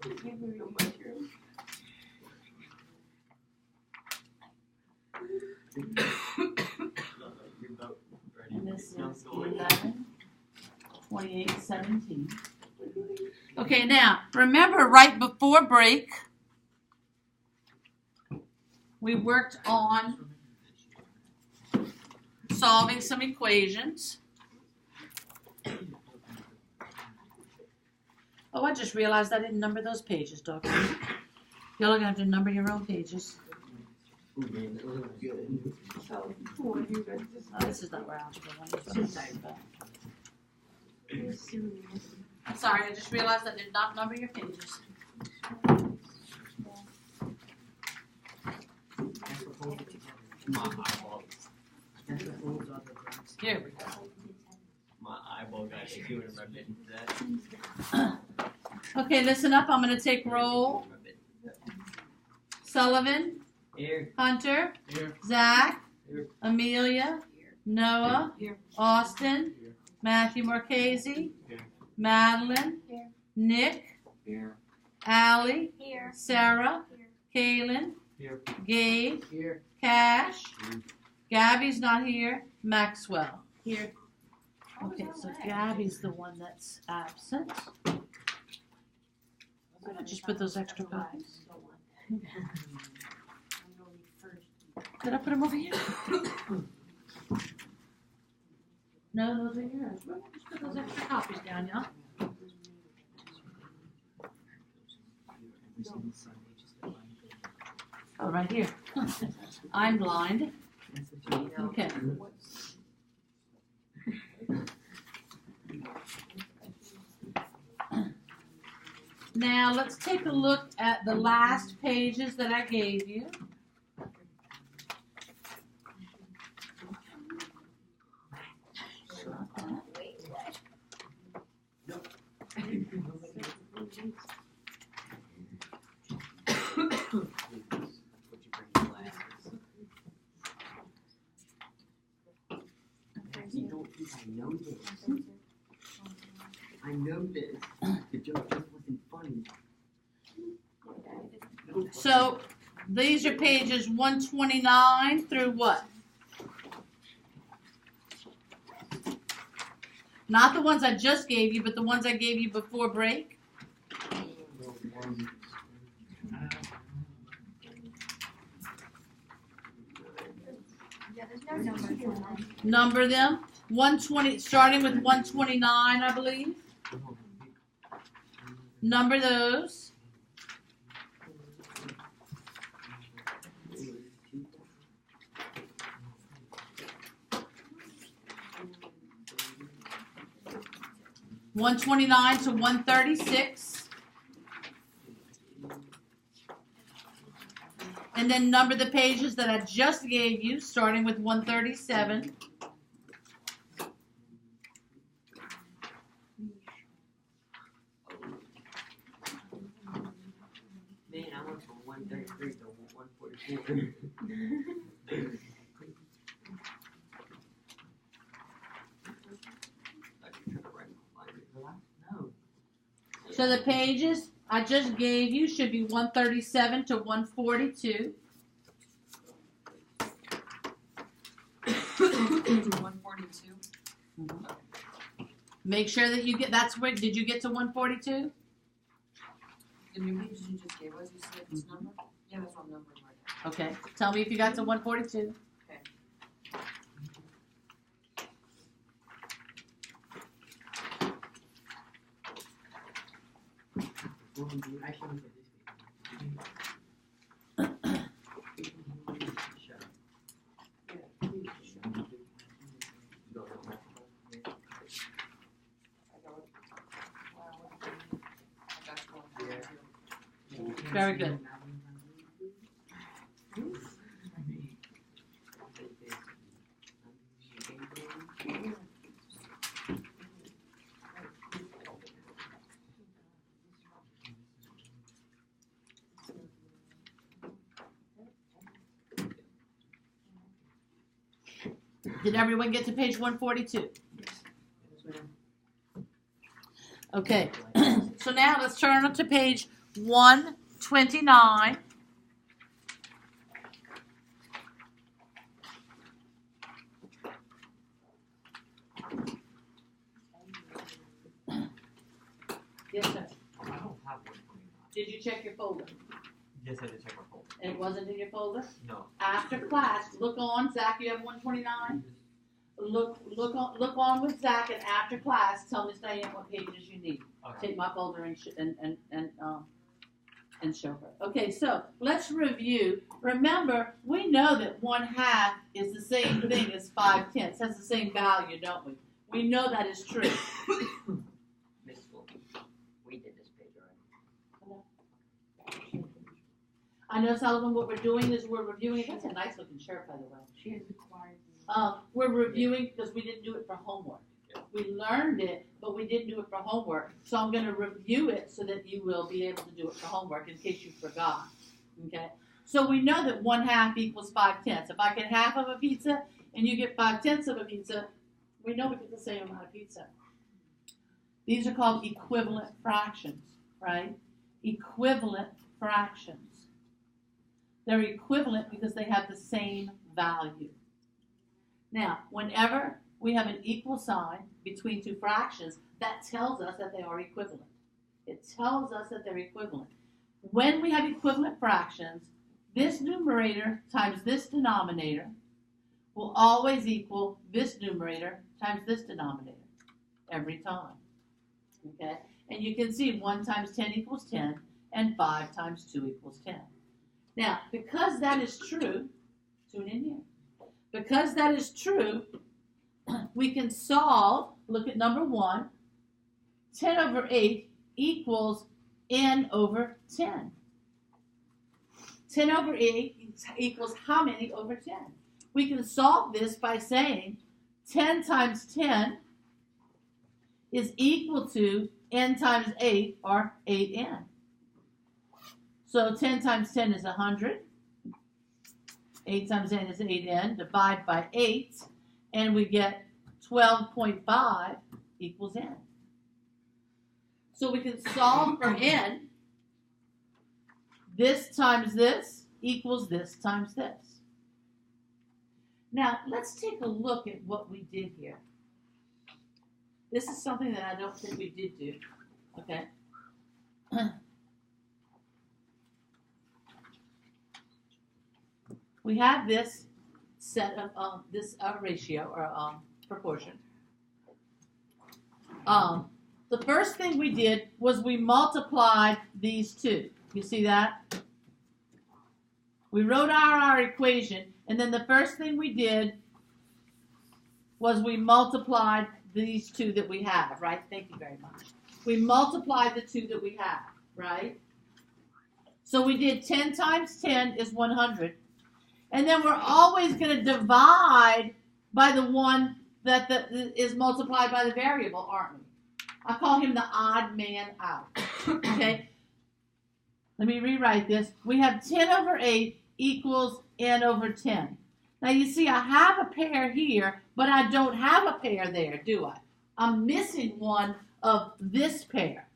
And this is 11, 28, 17. Okay, now, remember right before break, we worked on solving some equations. Oh, I just realized I didn't number those pages, Doc. Y'all are going to have to number your own pages. Oh, this is not where Algebra I is. I'm sorry, I just realized I did not number your pages. Here we go. My eyeball got skewered and rubbed into that. Okay, listen up. I'm going to take roll. Sullivan. Here. Hunter. Here. Zach. Here. Amelia. Noah. Here. Austin. Here. Matthew Marchese. Here. Madeline. Here. Nick. Here. Allie. Here. Sarah. Here. Kaylin. Here. Gabe. Here. Cash. Here. Gabby's not here. Maxwell. Here. Okay, so Gabby's the one that's absent. I'm gonna just put those extra copies. Did I put them over here? No, those are yours. Well, just put those extra copies down, y'all. Oh, right here. I'm blind. Okay. Now let's take a look at the last pages that I gave you. I know this. The joke just wasn't funny. So these are pages 129 through what? Not the ones I just gave you, but the ones I gave you before break. Yeah, there's no numbers on them. Number them. 120, starting with 129, I believe. Number those. $129 to $136. And then number the pages that I just gave you, starting with 137. Man, I went from 133 to 144. No. So the pages I just gave you should be 137 to 142. 142. Make sure that you get, that's where, did you get to 142? The new pages you just gave us, you said this number? Yeah, that's what I'm numbering right now. Okay, tell me if you got to 142. Very good. Did everyone get to page 142? Okay, so now let's turn to page 129. Yes, sir. I don't have 129. Did you check your folder? Yes, I did check my folder. And it wasn't in your folder? No. After class, look on, Zach, you have 129? Look on with Zach, and after class, tell Miss Diane what pages you need. Okay. Take my folder and show her. Okay, so let's review. Remember, we know that 1/2 is the same thing as 5/10. Has the same value, don't we? We know that is true. Miss School, we did this page already. I know, Sullivan, what we're doing is we're reviewing. That's a nice looking shirt, by the way. She is required. We're reviewing because we didn't do it for homework. Yeah. We learned it, but we didn't do it for homework. So I'm going to review it so that you will be able to do it for homework in case you forgot. Okay? So we know that 1/2 equals 5/10. If I get half of a pizza and you get 5/10 of a pizza, we know we get the same amount of pizza. These are called equivalent fractions, right? Equivalent fractions. They're equivalent because they have the same value. Now, whenever we have an equal sign between two fractions, that tells us that they are equivalent. It tells us that they're equivalent. When we have equivalent fractions, this numerator times this denominator will always equal this numerator times this denominator every time. Okay? And you can see 1 times 10 equals 10, and 5 times 2 equals 10. Now, because that is true, tune in here. Because that is true, we can solve, look at number 1, 10 over 8 equals n over 10. 10 over 8 equals how many over 10? We can solve this by saying 10 times 10 is equal to n times 8, or 8n. So 10 times 10 is 100. 8 times n is 8n. Divide by 8, and we get 12.5 equals n. So we can solve for n. This times this equals this times this. Now, let's take a look at what we did here. This is something that I don't think we did do. Okay? We have this set of this ratio or proportion. The first thing we did was we multiplied these two. You see that? We wrote our equation, and then the first thing we did was we multiplied these two that we have, right? Thank you very much. We multiplied the two that we have, right? So we did 10 times 10 is 100. And then we're always going to divide by the one that is multiplied by the variable, aren't we? I call him the odd man out. Okay? Let me rewrite this. We have 10 over 8 equals n over 10. Now you see I have a pair here, but I don't have a pair there, do I? I'm missing one of this pair.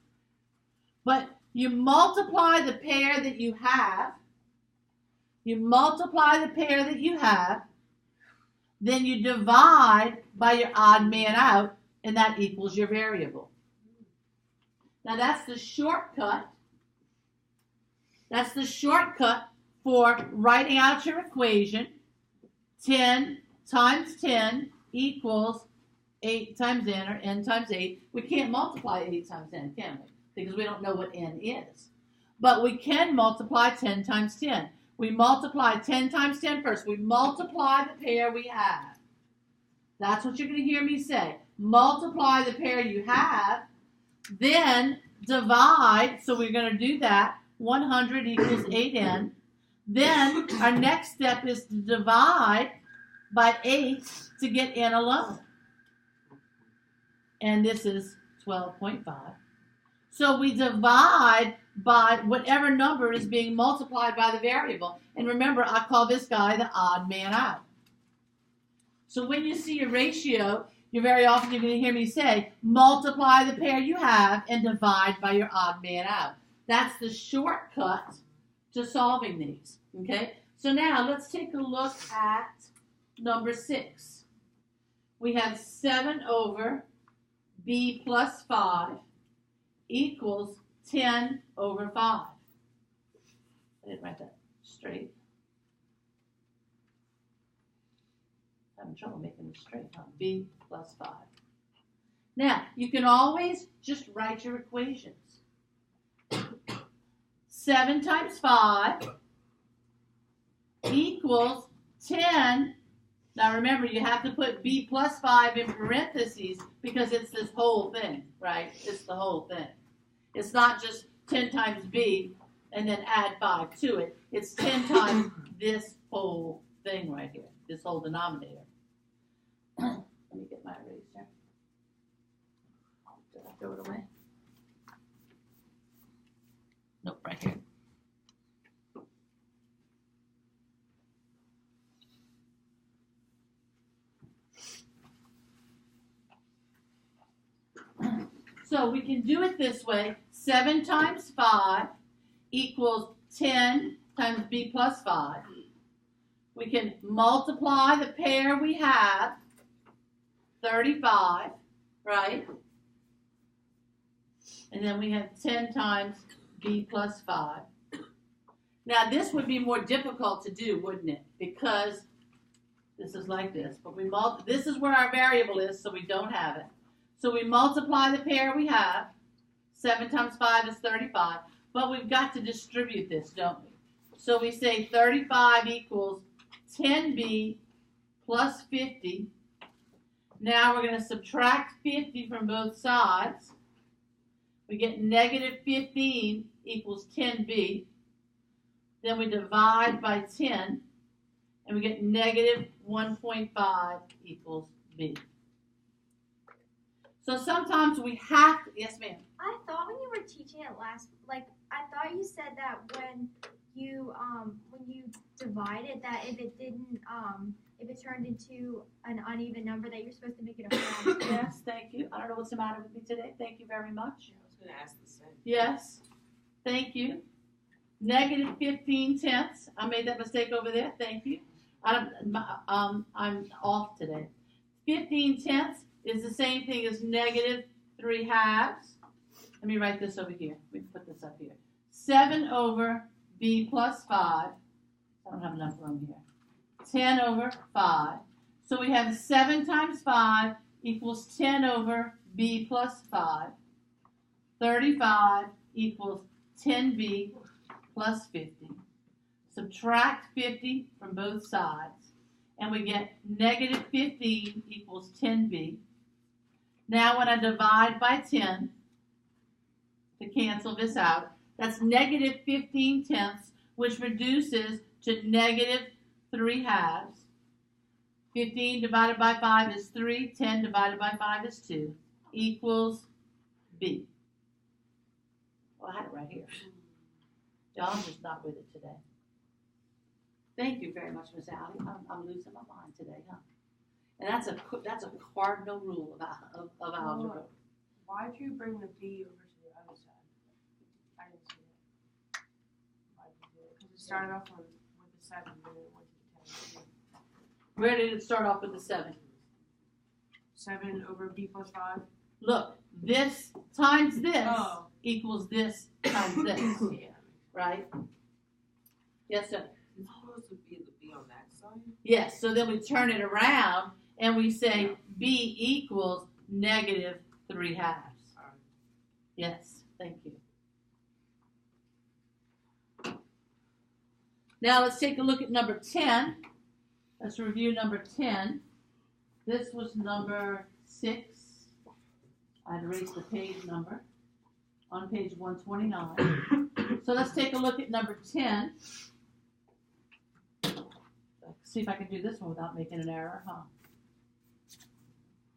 But you multiply the pair that you have. You multiply the pair that you have. Then you divide by your odd man out, and that equals your variable. Now that's the shortcut. That's the shortcut for writing out your equation. 10 times 10 equals 8 times n, or n times 8. We can't multiply 8 times n, can we? Because we don't know what n is. But we can multiply 10 times 10. We multiply 10 times 10 first. We multiply the pair we have. That's what you're going to hear me say. Multiply the pair you have, then divide. So we're going to do that. 100 equals 8n. Then our next step is to divide by 8 to get n alone. And this is 12.5. So we divide by whatever number is being multiplied by the variable. And remember, I call this guy the odd man out. So when you see a ratio, you're very often going to hear me say, multiply the pair you have and divide by your odd man out. That's the shortcut to solving these. Okay? So now let's take a look at number 6. We have 7 over b plus 5 equals 10 over 5. I didn't write that straight. Having trouble making it straight, huh? B plus 5. Now, you can always just write your equations. 7 times 5 equals 10. Now remember, you have to put b plus 5 in parentheses because it's this whole thing, right? It's the whole thing. It's not just 10 times b and then add 5 to it. It's 10 times this whole thing right here, this whole denominator. Let me get my eraser. Did I throw it away? Nope, right here. So we can do it this way. 7 times 5 equals 10 times b plus 5. We can multiply the pair we have, 35, right? And then we have 10 times b plus 5. Now this would be more difficult to do, wouldn't it? Because this is like this. But this is where our variable is, so we don't have it. So we multiply the pair we have. 7 times 5 is 35. But we've got to distribute this, don't we? So we say 35 equals 10b plus 50. Now we're going to subtract 50 from both sides. We get negative 15 equals 10b. Then we divide by 10. And we get negative 1.5 equals b. So sometimes we have to, yes ma'am? I thought when you were teaching it last, I thought you said that when you divided that if it turned into an uneven number that you're supposed to make it a fraction. Yes, thank you. I don't know what's the matter with me today. Thank you very much. I was going to ask the same. Yes, thank you. Negative 15 tenths. I made that mistake over there. Thank you. I'm off today. 15 tenths is the same thing as negative 3 halves. Let me write this over here. We can put this up here. 7 over b plus 5. I don't have enough room here. 10 over 5. So we have 7 times 5 equals 10 over b plus 5. 35 equals 10b plus 50. Subtract 50 from both sides. And we get negative 15 equals 10b. Now when I divide by 10, to cancel this out, that's negative 15 tenths, which reduces to negative 3 halves. 15 divided by 5 is 3. 10 divided by 5 is 2. Equals b. Well, I had it right here. Y'all just not with it today. Thank you very much, Miss Allie. I'm losing my mind today, huh? And that's a cardinal rule of algebra. Why did you bring the b over to the other side? I didn't see that. Why did you do it? Because it started off with the 7 and then it went to the 10. Where did it start off with the 7? 7 over b plus 5. Look, this times this equals this times this. Yeah. Right? Yes, sir. It's supposed to be the b on that side? Yes, so then we turn it around and we say b equals negative 3 halves. Yes, thank you. Now let's take a look at number 10. Let's review number 10. This was number 6. I erased the page number on page 129. So let's take a look at number 10. See if I can do this one without making an error, huh?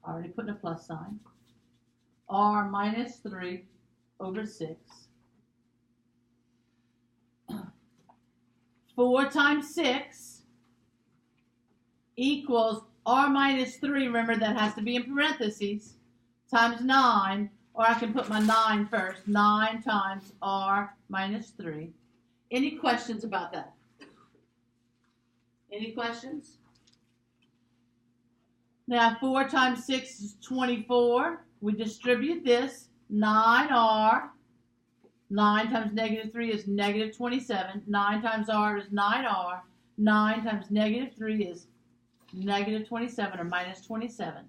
Already putting a plus sign. R minus 3 over 6. 4 times 6 equals R minus 3. Remember, that has to be in parentheses. Times 9 or I can put my 9 first. 9 times r minus 3. Any questions about that? Any questions? Now 4 times 6 is 24. We distribute this. 9r. 9 times negative 3 is negative 27. 9 times r is 9r. 9 times negative 3 is negative 27 or minus 27.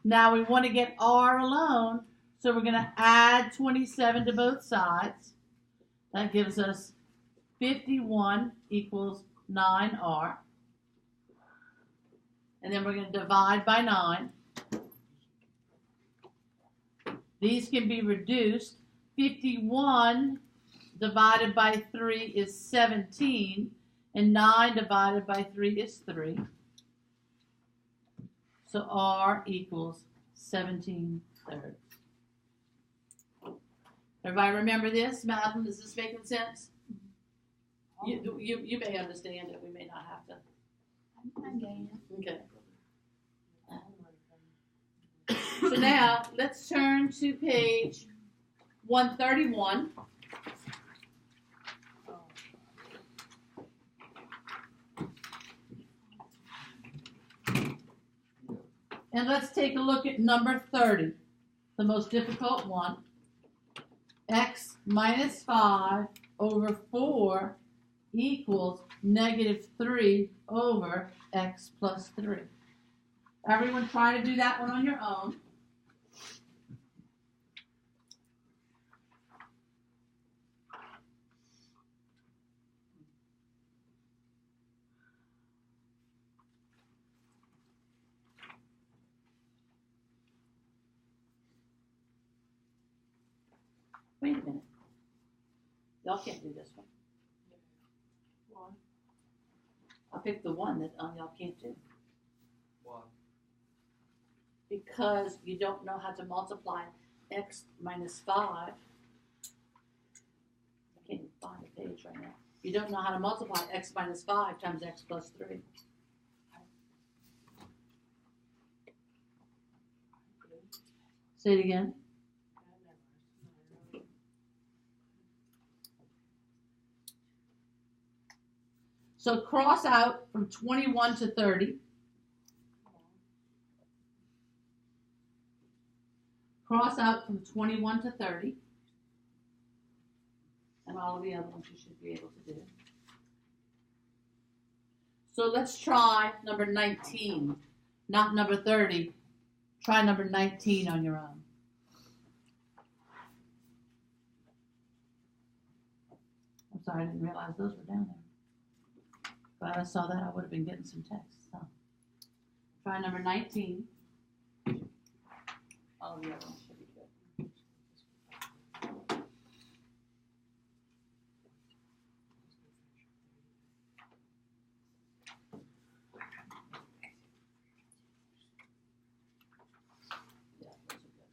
Now we want to get r alone, so we're going to add 27 to both sides. That gives us 51 equals 9r. And then we're going to divide by 9. These can be reduced. 51 divided by 3 is 17, and 9 divided by 3 is 3. So r equals 17 thirds. Everybody remember this? Madeline, is this making sense? You may understand it. We may not have to. I'm getting it. Okay. So now let's turn to page 131. And let's take a look at number 30, the most difficult one. X minus 5 over 4 equals negative 3 over x plus 3. Everyone try to do that one on your own. Wait a minute. Y'all can't do this one. I'll pick the one that y'all can't do. Why? Because you don't know how to multiply x minus 5. I can't even find the page right now. You don't know how to multiply x minus 5 times x plus 3. Say it again. So cross out from 21 to 30. Cross out from 21 to 30. And all of the other ones you should be able to do. So let's try number 19, not number 30. Try number 19 on your own. I'm sorry, I didn't realize those were down there. If I saw that, I would have been getting some text. So, try number 19. All of the other ones should be good. Yeah, those are good.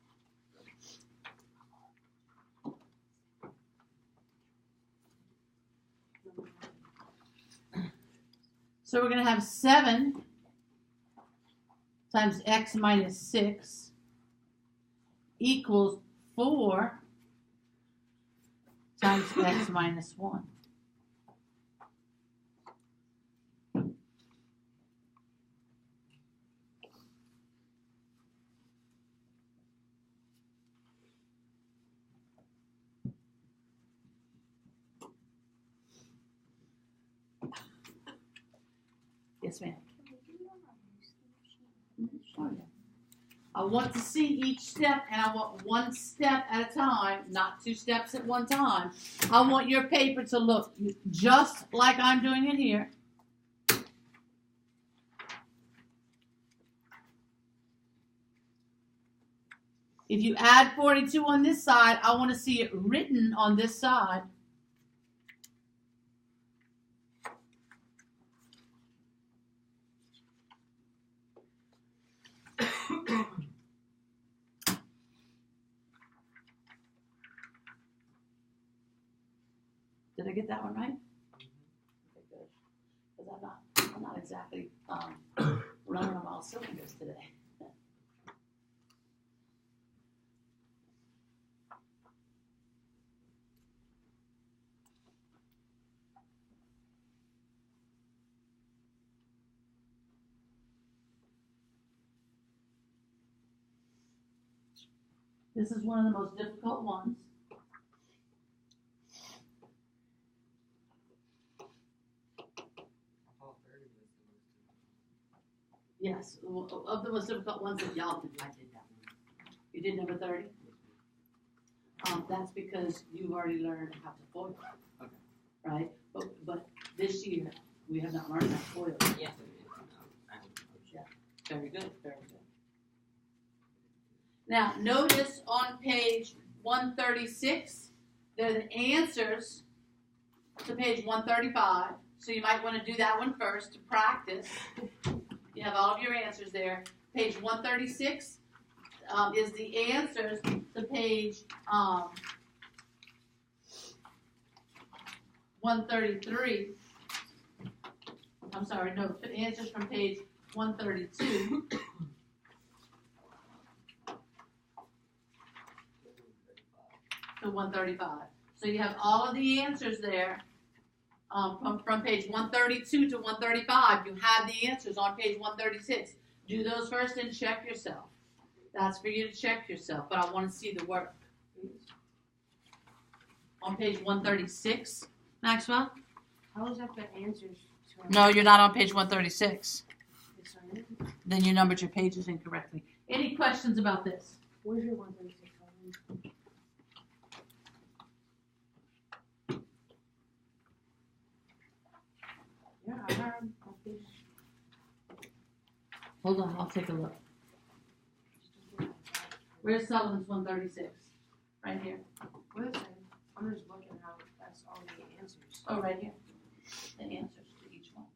So we're going to have 7 times x minus 6 equals 4 times x minus 1. Yes, ma'am. Oh, yeah. I want to see each step, and I want one step at a time, not 2 steps at one time. I want your paper to look just like I'm doing it here. If you add 42 on this side, I want to see it written on this side. Did I get that one right? Okay, good. Because I'm not exactly running on all cylinders today. This is one of the most difficult ones. Yes, of the most difficult ones that y'all did, I did that one. You did number 30? That's because you've already learned how to FOIL. Okay. Right? But this year, we have not learned how to FOIL. Yes. Very good, very good. Now, notice on page 136, they're the answers to page 135. So you might want to do that one first to practice. You have all of your answers there. Page 136 is the answers to page 133. I'm sorry, no, the answers from page 132. To 135. So you have all of the answers there. From page 132 to 135, you have the answers on page 136. Do those first and check yourself. That's for you to check yourself, but I want to see the work. On page 136, Maxwell? How is that the answers to No, you're not on page 136. Yes, I am. Then you numbered your pages incorrectly. Any questions about this? Where's your 136 on? Yeah, I have my page. Hold on, I'll take a look. Where's Sullivan's 136? Right here. What is it? I'm just looking how that's all the answers. Oh, right here. The answers to each one.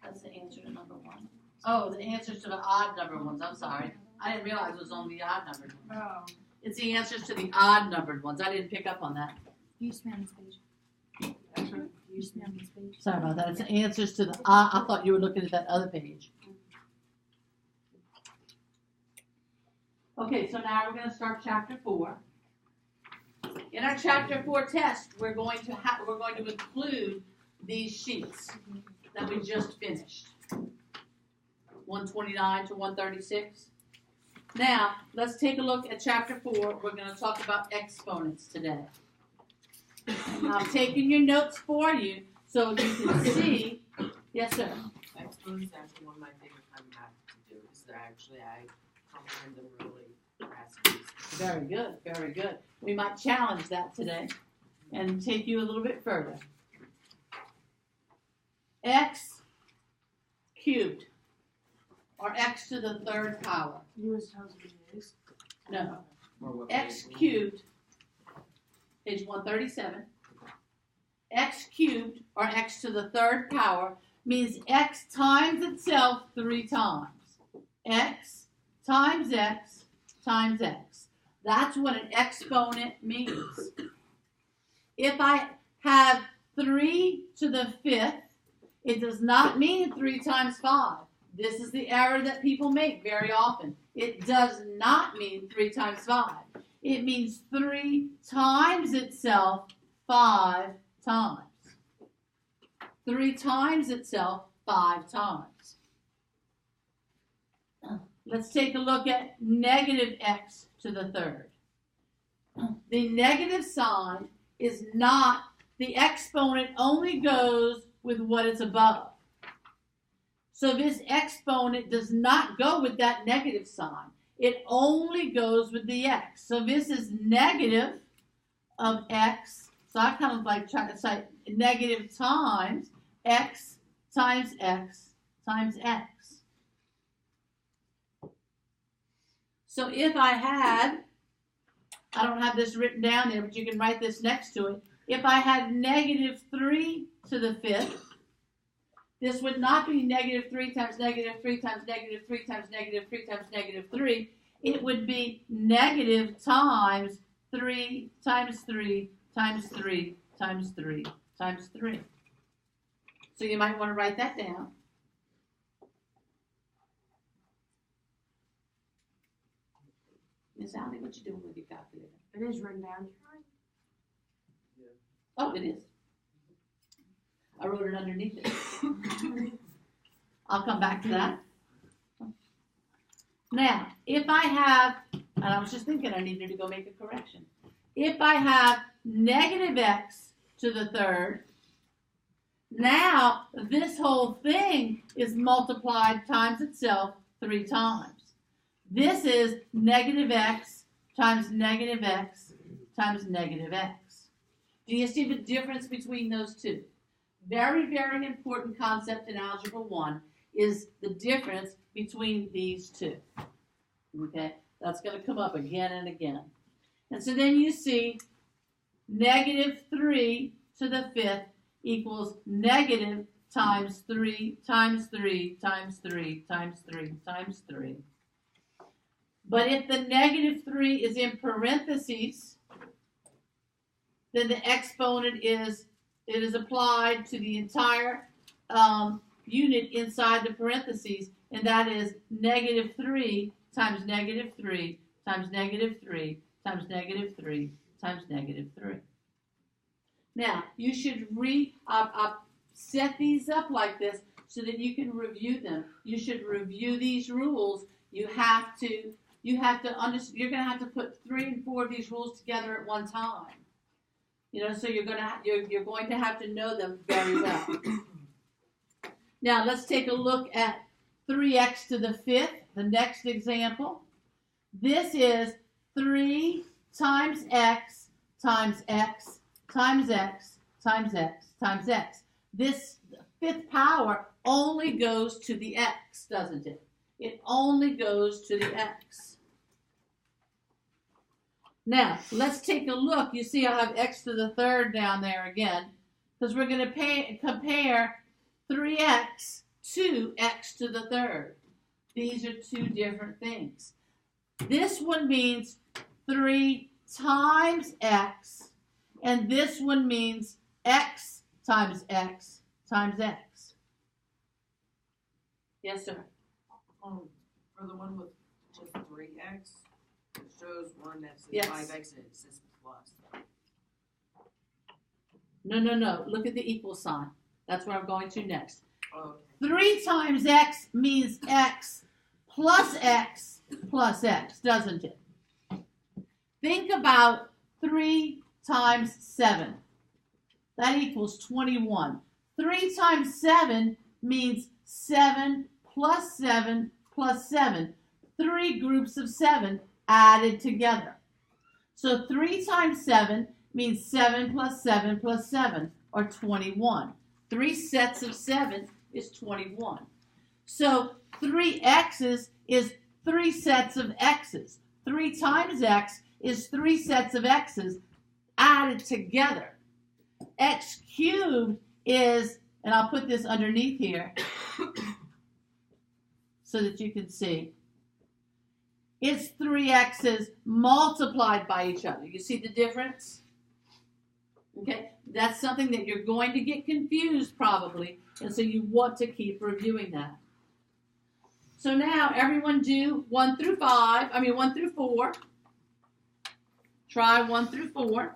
That's the answer to number 1. Oh, the answers to the odd numbered ones. I'm sorry. I didn't realize it was on the odd numbered ones. Oh. It's the answers to the odd numbered ones. I didn't pick up on that. You just me on this page. That's what You just me on this page. Sorry about that. It's the answers to the odd. I thought you were looking at that other page. Okay, so now we're going to start chapter 4. In our chapter 4 test, we're going to include these sheets that we just finished. 129 to 136. Now, let's take a look at chapter 4. We're going to talk about exponents today. I've taken your notes for you so you can see. Yes, sir. Exponents is actually one of my favorite kind of math to do. Is that actually I comprehend them really fast. Very good, very good. We might challenge that today and take you a little bit further. X cubed, or x to the third power. You was telling me it is? No. Or what X page? cubed, page 137. X cubed, or x to the third power, means x times itself 3 times. X times x times x. That's what an exponent means. If I have 3 to the 5th, it does not mean 3 times 5. This is the error that people make very often. It does not mean 3 times 5. It means 3 times itself 5 times. 3 times itself 5 times. Let's take a look at negative x to the third. The negative sign is not, the exponent only goes with what is above. So this exponent does not go with that negative sign. It only goes with the x. So this is negative of x. So I kind of like try to say negative times x times x times x. So if I had, I don't have this written down there, but you can write this next to it. If I had negative 3 to the 5th, this would not be negative 3 times negative 3 times negative 3 times negative 3 times negative 3. It would be negative times 3 times 3 times 3 times 3 times 3. So you might want to write that down. Miss Allie, what you doing with your calculator? It is written down. Oh, it is. I wrote it underneath it. I'll come back to that. Now, if I have, and I was just thinking I needed to go make a correction. If I have negative x to the third, now this whole thing is multiplied times itself 3 times. This is negative x times negative x times negative x. Do you see the difference between those two? Very, very important concept in Algebra 1 is the difference between these two. Okay, that's going to come up again and again. And so then you see negative 3 to the 5th equals negative times 3 times 3 times 3 times 3 times 3. But if the negative 3 is in parentheses, then the exponent is applied to the entire unit inside the parentheses, and that is negative 3 times negative 3 times negative 3 times negative 3 times negative 3. Now, you should set these up like this so that you can review them. You should review these rules. You have to understand. You're going to have to put 3 and 4 of these rules together at one time. So you're going to have to know them very well. Now, let's take a look at 3x to the 5th, the next example. This is 3 times x times x times x times x times x. This 5th power only goes to the x, doesn't it? It only goes to the x. Now, let's take a look. You see I have x to the 3rd down there again, because we're going to compare 3x to x to the 3rd. These are two different things. This one means 3 times x, and this one means x times x times x. Yes, sir? For the one with just 3x, it shows one that says Yes. 5x and it says plus. No. Look at the equal sign. That's where I'm going to next. Oh, 3 times x means x plus x plus x, doesn't it? Think about 3 times 7. That equals 21. 3 times 7 means 7 plus 7 plus 7. 3 groups of 7 added together. So 3 times 7 means 7 plus 7 plus 7, or 21. 3 sets of 7 is 21. So 3 x's is 3 sets of x's. 3 times x is 3 sets of x's added together. X cubed is, and I'll put this underneath here so that you can see, it's 3 x's multiplied by each other. You see the difference? Okay, that's something that you're going to get confused probably, and so you want to keep reviewing that. So now everyone do 1 through 4. Try 1 through 4.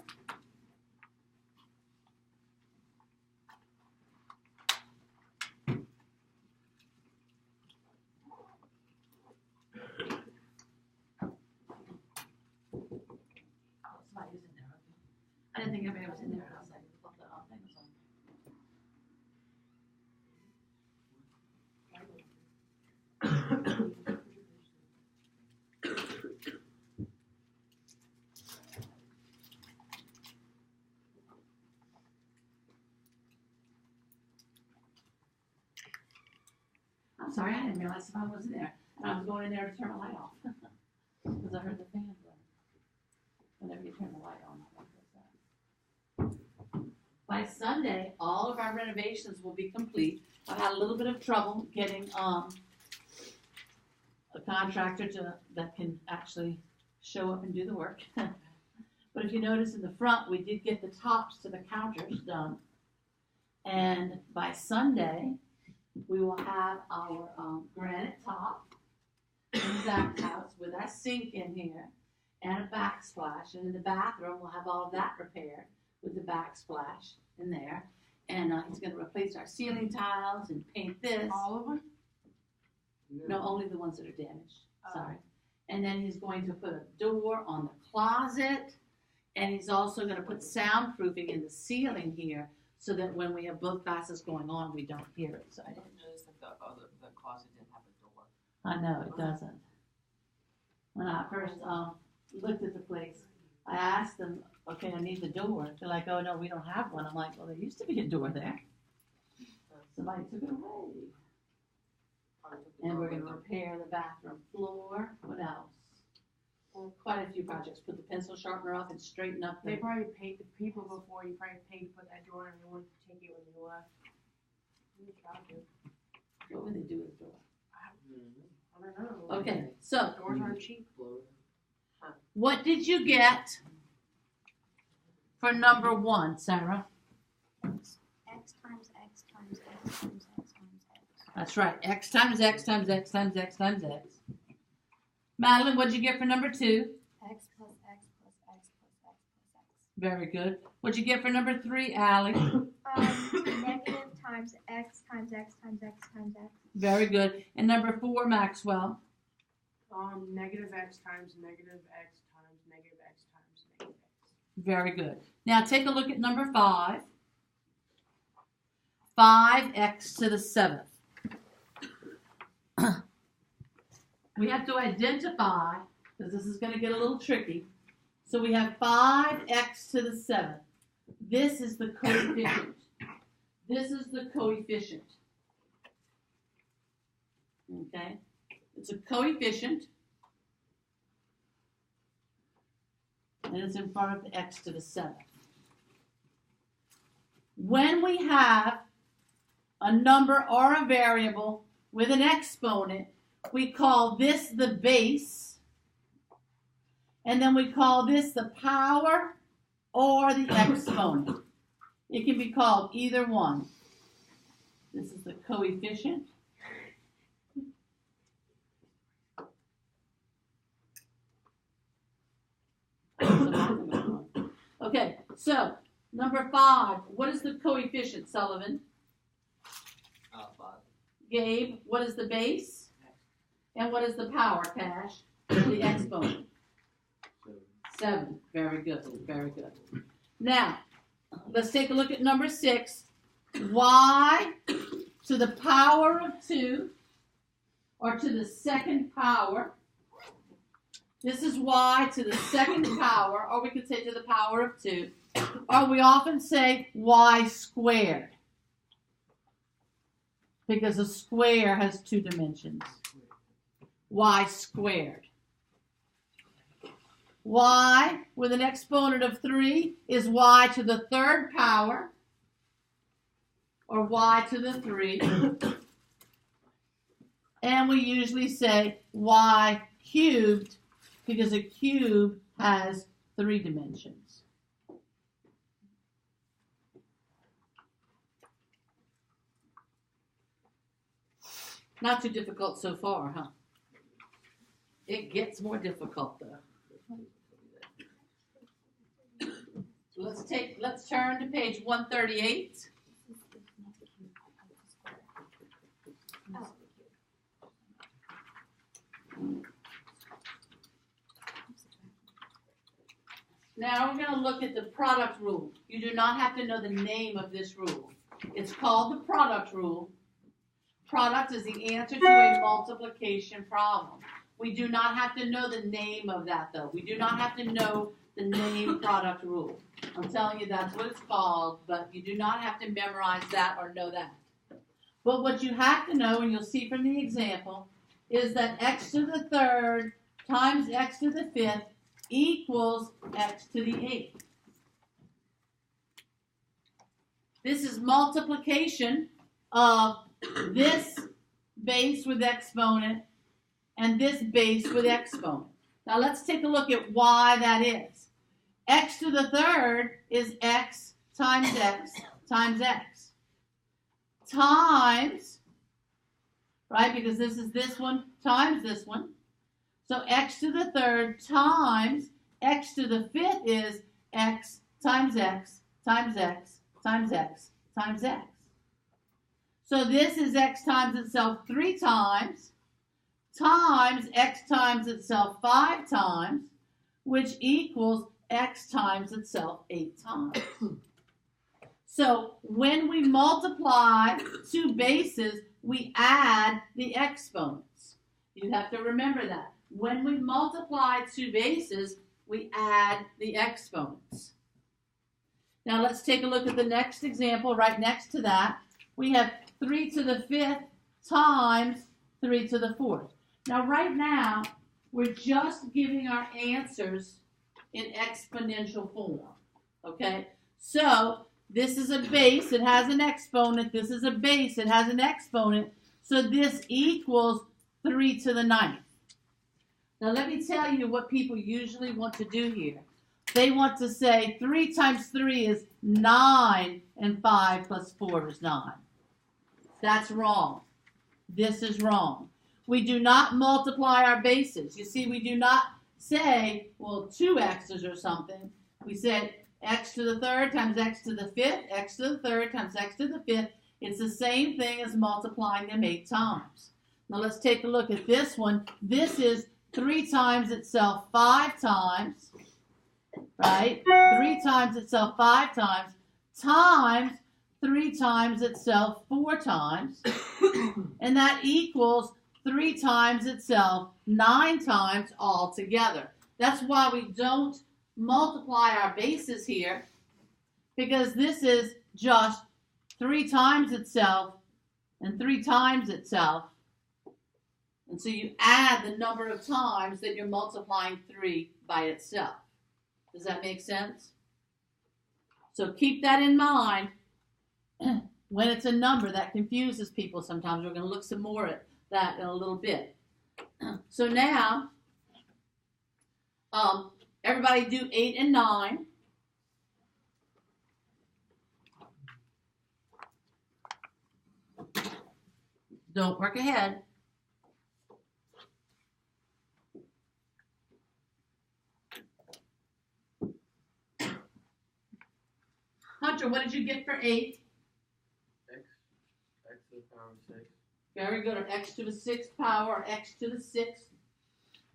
Somebody's in there. I didn't think everybody was in there. I was like, look, the thing was on. I'm sorry, I didn't realize if I wasn't there. And I was going in there to turn my light off. Because I heard the fan blow. Whenever you turn the light on, it does that. By Sunday, all of our renovations will be complete. I've had a little bit of trouble getting a contractor that can actually show up and do the work. But if you notice in the front, we did get the tops to the counters done. And by Sunday, we will have our granite top in Zach's house with our sink in here and a backsplash. And in the bathroom, we'll have all of that repaired with the backsplash in there. And he's going to replace our ceiling tiles and paint this. All of them? No, only the ones that are damaged. Sorry. And then he's going to put a door on the closet, and he's also going to put soundproofing in the ceiling here so that when we have both classes going on, we don't hear it. So I didn't notice that the closet didn't have a door. I know it doesn't. When I first looked at the place, I asked them, okay, I need the door. They're like, oh no, we don't have one. I'm like, well, there used to be a door there. Somebody took it away. And we're going to repair the bathroom floor. What else? Well, quite a few projects. Put the pencil sharpener off and straighten up They the. probably paid the people before. You probably paid to put that door in, and they wanted to take it when you left. You tried to. What would they do with the door? I don't know. Okay, so Doors aren't cheap. what did you get for number 1, Sarah? X times X times X times X times X. That's right. X times X times X times X times X. Madeline, what did you get for number 2? X plus X plus X plus X plus X. Very good. What'd you get for number 3, Allie? Negative times X times X times X times X. Very good. And number 4, Maxwell? Negative X times negative X times negative X times negative X. Very good. Now take a look at number 5. 5x to the 7th. We have to identify, because this is going to get a little tricky. So we have 5x to the 7th. This is the coefficient. This is the coefficient. Okay? It's a coefficient. And it's in front of the x to the 7th. When we have a number or a variable with an exponent, we call this the base, and then we call this the power or the exponent. It can be called either one. This is the coefficient. Okay, so number 5, what is the coefficient, Sullivan? 5. Gabe, what is the base? And what is the power, Cash? The exponent. 7. Very good, very good. Now, let's take a look at number 6. Y to the power of 2, or to the second power. This is y to the second power, or we could say to the power of 2. Or we often say y squared, because a square has 2 dimensions. Y squared. Y with an exponent of 3 is y to the third power, or y to the 3. And we usually say y cubed, because a cube has 3 dimensions. Not too difficult so far, huh? It gets more difficult though. Let's turn to page 138. Now we're going to look at the product rule. You do not have to know the name of this rule. It's called the product rule. Product is the answer to a multiplication problem. We do not have to know the name of that, though. We do not have to know the name product rule. I'm telling you that's what it's called, but you do not have to memorize that or know that. But what you have to know, and you'll see from the example, is that x to the third times x to the fifth equals x to the 8th. This is multiplication of this base with exponent and this base with exponent. Now let's take a look at why that is. X to the third is x times x times x. Times, right, because this is this one times this one. So x to the third times x to the fifth is x times x times x times x times x. So this is x times itself 3 times, times x times itself 5 times, which equals x times itself 8 times. So when we multiply two bases, we add the exponents. You have to remember that. When we multiply two bases, we add the exponents. Now let's take a look at the next example right next to that. We have 3 to the 5th times 3 to the 4th. Now right now, we're just giving our answers in exponential form. Okay? So this is a base, it has an exponent. This is a base, it has an exponent. So this equals 3 to the 9th. Now let me tell you what people usually want to do here. They want to say 3 times 3 is 9 and 5 plus 4 is 9. That's wrong. This is wrong. We do not multiply our bases. You see, we do not say, well, 2 x's or something. We said x to the 3rd times x to the 5th, x to the 3rd times x to the 5th. It's the same thing as multiplying them 8 times. Now let's take a look at this one. This is 3 times itself 5 times, right? 3 times itself 5 times, times 3 times itself 4 times, and that equals 3 times itself 9 times altogether. That's why we don't multiply our bases here, because this is just 3 times itself and 3 times itself. And so you add the number of times that you're multiplying 3 by itself. Does that make sense? So keep that in mind. When it's a number, that confuses people sometimes. We're going to look some more at that in a little bit. So now, everybody do 8 and 9. Don't work ahead. Hunter, what did you get for 8? X to the power of 6. Very good. Or x to the 6th power, or x to the 6th.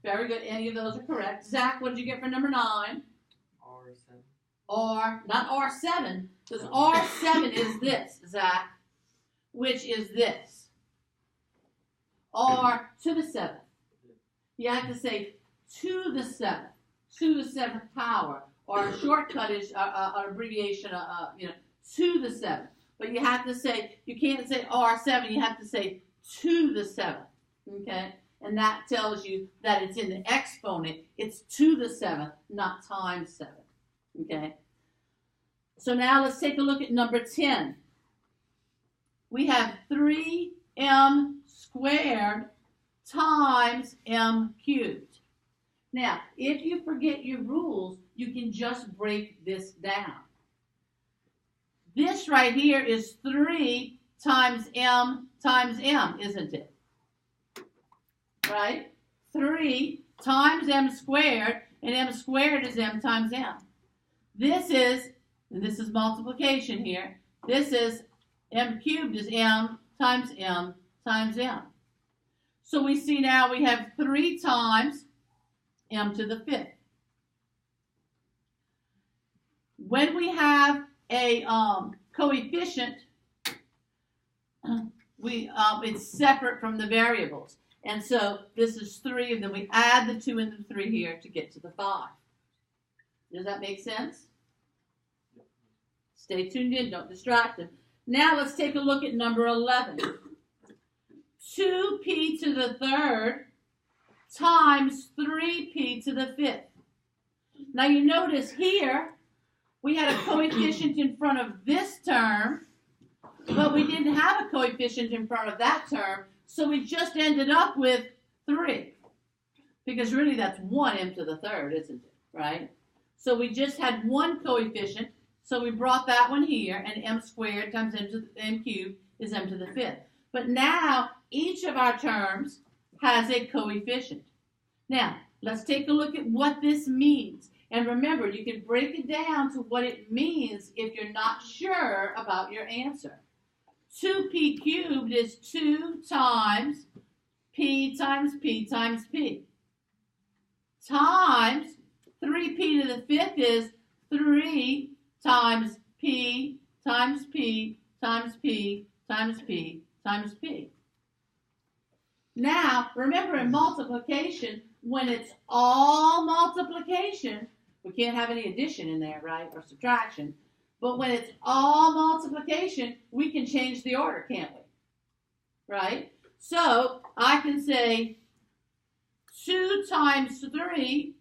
Very good. Any of those are correct. Zach, what did you get for number 9? R7. R, not R7, because R7 is this, Zach, which is this. R to the 7th. You have to say to the 7th, to the 7th power, or a shortcut is an abbreviation, to the 7th. But you have to say, you can't say R7, you have to say to the 7th, okay? And that tells you that it's in the exponent. It's to the 7th, not times 7, okay? So now let's take a look at number 10. We have 3m squared times m cubed. Now, if you forget your rules, you can just break this down. This right here is 3 times m, isn't it? Right? 3 times m squared, and m squared is m times m. This is, and this is multiplication here, this is m cubed is m times m times m. So we see now we have 3 times m to the 5th. When we have a coefficient, it's separate from the variables. And so this is 3, and then we add the 2 and the 3 here to get to the 5. Does that make sense? Stay tuned in, don't distract them. Now let's take a look at number 11. 2p to the 3rd times 3p to the 5th. Now you notice here, we had a coefficient in front of this term, but we didn't have a coefficient in front of that term, so we just ended up with 3. Because really that's 1m to the 3rd, isn't it? Right? So we just had one coefficient, so we brought that one here, and m squared times m cubed is m to the 5th. But now, each of our terms has a coefficient. Now, let's take a look at what this means. And remember, you can break it down to what it means if you're not sure about your answer. 2p cubed is 2 times p times p times p. Times 3p to the fifth is 3 times p times p times p times p times p. Now, remember in multiplication, when it's all multiplication, we can't have any addition in there, right, or subtraction. But when it's all multiplication, we can change the order, can't we? Right? So, I can say 2 times 3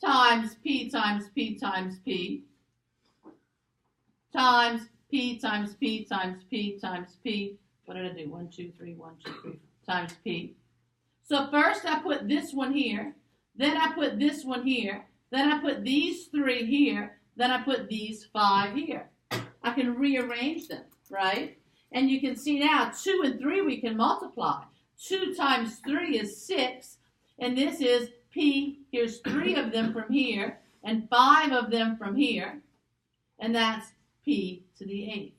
times p times p times p times p times p times p times p. What did I do? 1, 2, 3, 1, 2, 3 times p. So first I put this one here, then I put this one here, then I put these 3 here, then I put these 5 here. I can rearrange them, right? And you can see now 2 and 3 we can multiply. 2 times 3 is 6, and this is p. Here's 3 of them from here, and 5 of them from here, and that's p to the 8th.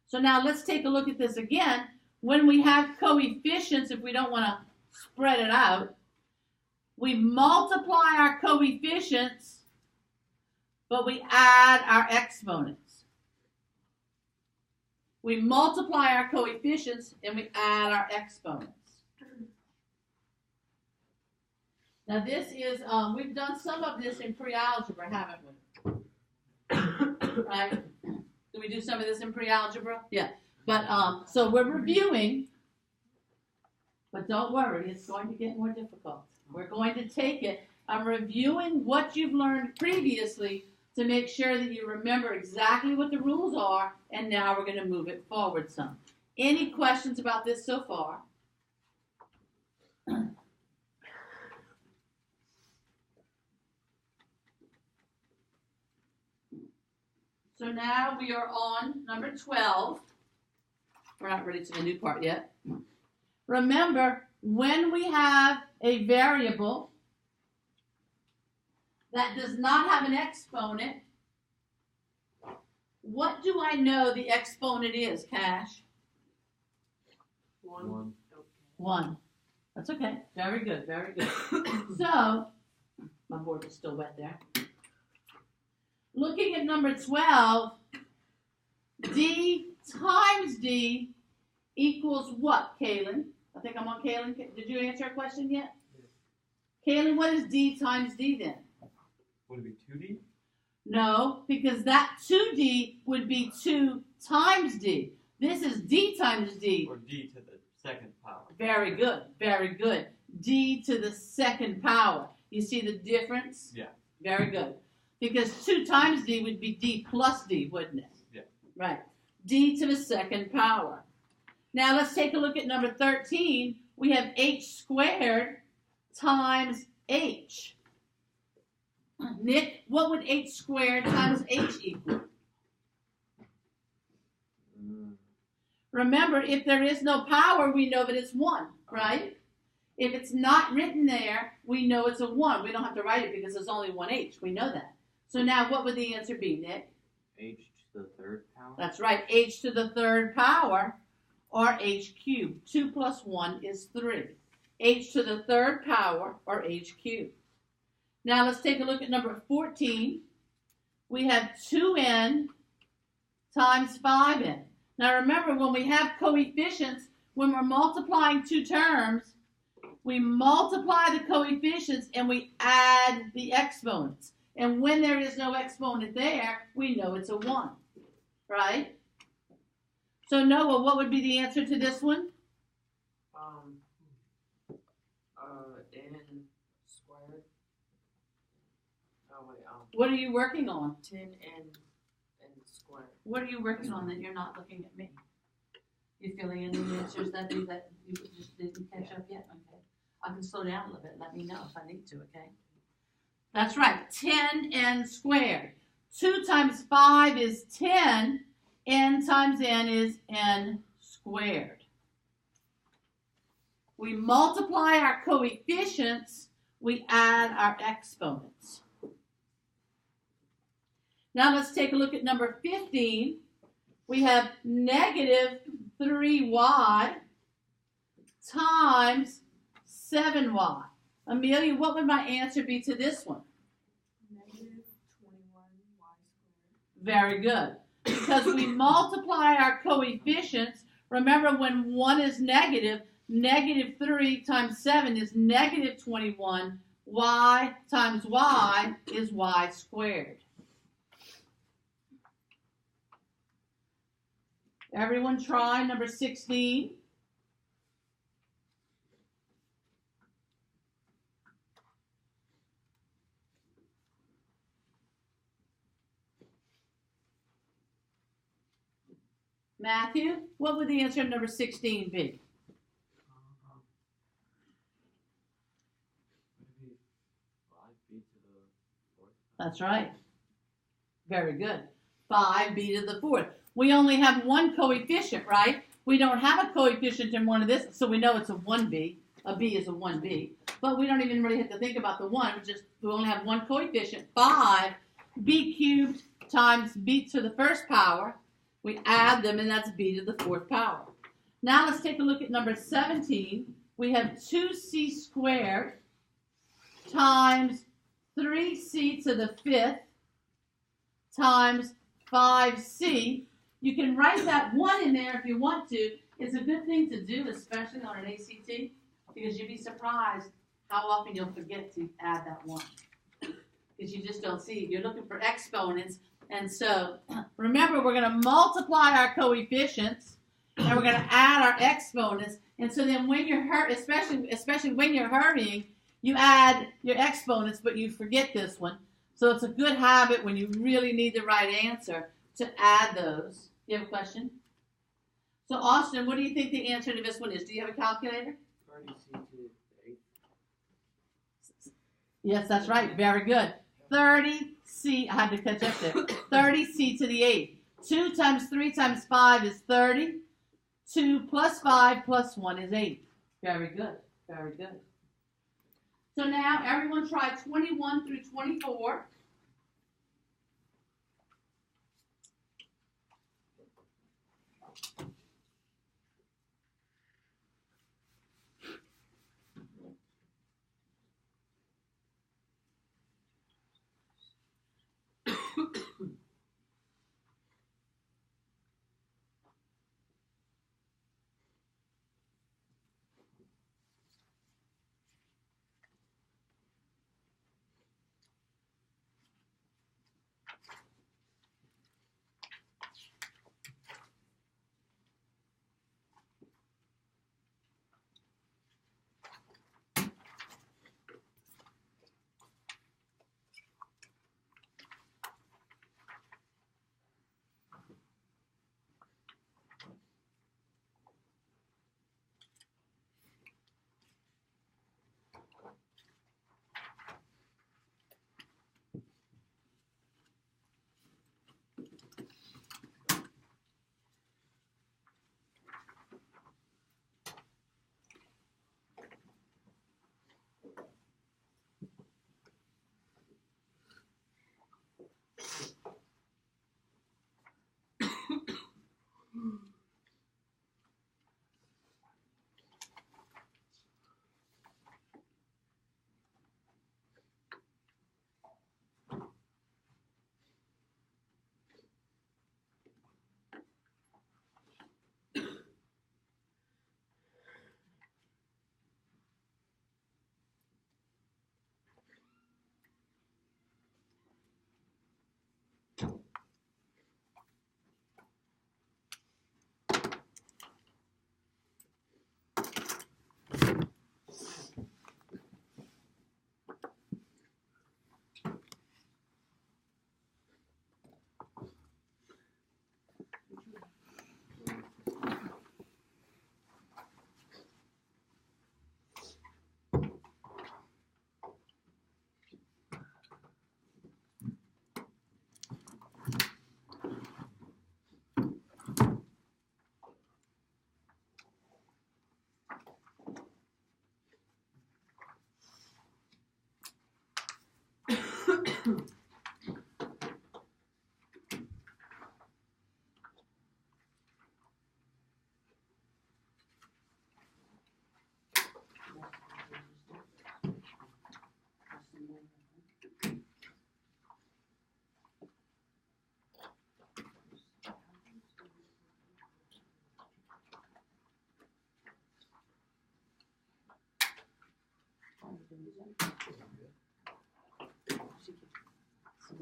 So now let's take a look at this again. When we have coefficients, if we don't want to spread it out, we multiply our coefficients, but we add our exponents. We multiply our coefficients and we add our exponents. Now this is, we've done some of this in pre-algebra, haven't we? Right? Did we do some of this in pre-algebra? Yeah. But, so we're reviewing, but don't worry, it's going to get more difficult. We're going to take it. I'm reviewing what you've learned previously to make sure that you remember exactly what the rules are, and now we're going to move it forward some. Any questions about this so far? So now we are on number 12. We're not ready to the new part yet. Remember, when we have a variable that does not have an exponent, what do I know the exponent is, Cash? 1. 1. That's okay. Very good, very good. So, my board is still wet there. Looking at number 12, d times d equals what, Kaylin? I think I'm on Kaylin. Did you answer a question yet? Yes. Kaylin, what is d times d then? Would it be 2D? No, because that 2d would be 2 times d. This is d times d. Or d to the second power. Very good, very good. D to the second power. You see the difference? Yeah. Very good. Because 2 times d would be d plus d, wouldn't it? Yeah. Right. D to the second power. Now let's take a look at number 13. We have h squared times h. Nick, what would h squared times h equal? Remember, if there is no power, we know that it's 1, right? If it's not written there, we know it's a 1. We don't have to write it because there's only one h. We know that. So now what would the answer be, Nick? H to the third power? That's right, h to the third power, or h cubed. 2 plus 1 is 3. H to the third power, or h cubed. Now let's take a look at number 14. We have 2n times 5n. Now remember, when we have coefficients, when we're multiplying two terms, we multiply the coefficients and we add the exponents. And when there is no exponent there, we know it's a 1, right? So Noah, what would be the answer to this one? N squared. Oh wait, What are you working on? 10n squared. What are you working on that you're not looking at me? You filling in the answers that you just didn't catch up yet? Okay. I can slow down a little bit. Let me know if I need to, okay? That's right, 10n squared. 2 times 5 is 10. N times n is n squared. We multiply our coefficients, we add our exponents. Now let's take a look at number 15. We have negative 3y times 7y. Amelia, what would my answer be to this one? Negative 21y squared. Very good. Because we multiply our coefficients. Remember, when 1 is negative, negative 3 times 7 is negative 21. Y times y is y squared. Everyone try number 16. Matthew, what would the answer of number 16 be? Would it be 5b to the fourth? That's right. Very good. 5b to the fourth. We only have one coefficient, right? We don't have a coefficient in one of this, so we know it's a 1b. A b is a 1b. But we don't even really have to think about the 1. We only have one coefficient. 5b cubed times b to the first power. We add them, and that's b to the fourth power. Now let's take a look at number 17. We have 2c squared times 3c to the fifth times 5c. You can write that 1 in there if you want to. It's a good thing to do, especially on an ACT, because you'd be surprised how often you'll forget to add that 1. Because you just don't see it. You're looking for exponents. And so, remember, we're going to multiply our coefficients, and we're going to add our exponents. And so then when you're especially when you're hurrying, you add your exponents, but you forget this one. So it's a good habit when you really need the right answer to add those. You have a question? So Austin, what do you think the answer to this one is? Do you have a calculator? 30c to the 8th. Yes, that's right. Very good. 30c, I had to catch up there. 30c to the 8th. 2 times 3 times 5 is 30. 2 plus 5 plus 1 is 8. Very good. Very good. So now everyone try 21 through 24.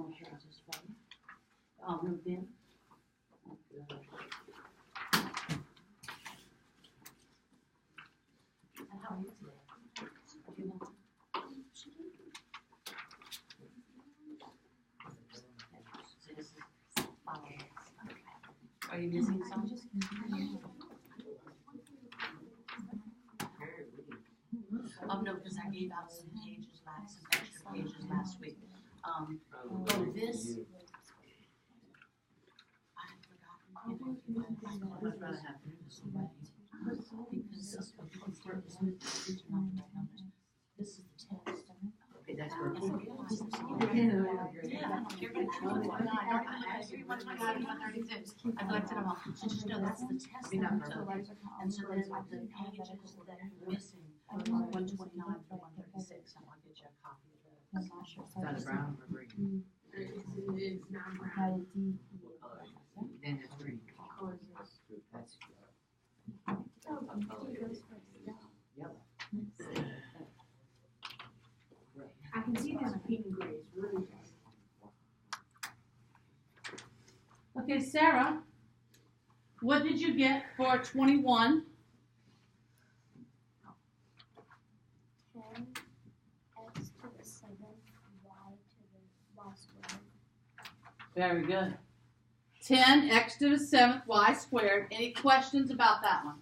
motion is just fine. All moved in? Good. And how are you today? Do you want? So this is following. Are you missing some? Oh, no, because I gave out some pages some extra pages last week. This. I had forgotten. I'd rather have this away. Because this is the numbers. This is the test. Okay, that's where. I collected them all. So just know that's the test that we took. And so then the pages that are missing. 129 to 136. I want to get you a copy of those. I'm not sure. Is that a brown or green? It's not brown. Then it's green. That's yellow. I can see there's a pink and gray, it's really dark. Okay, Sarah, what did you get for 21? 10 x to the 7th y to the y squared. Very good. 10x to the 7th y squared. Any questions about that one?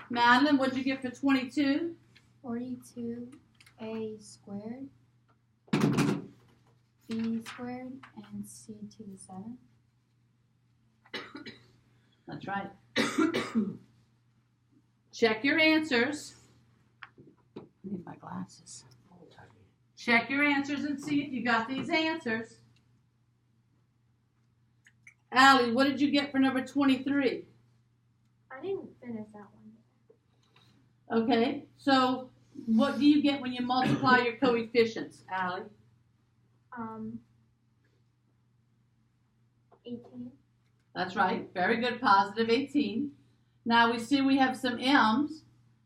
Madeline, what did you get for 22? 42a squared, b squared, and c to the 7th. That's right. Check your answers. I need my glasses. Check your answers and see if you got these answers. Allie, what did you get for number 23? I didn't finish that one. Okay, so what do you get when you multiply your coefficients, Allie? 18. That's right. Very good. Positive 18. Now we see we have some m's.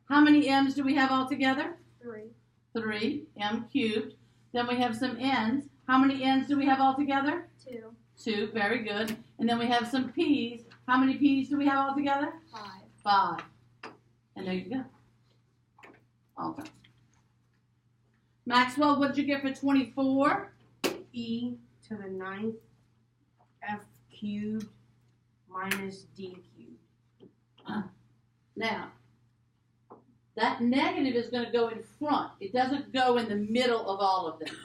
How many m's do we have altogether? 3. 3. M cubed. Then we have some n's. How many n's do we have altogether? 2. 2. Very good. And then we have some p's. How many p's do we have altogether? 5. 5. And there you go. All done. Maxwell, what did you get for 24? E to the 9th f cubed minus d cubed. Now, that negative is going to go in front. It doesn't go in the middle of all of them.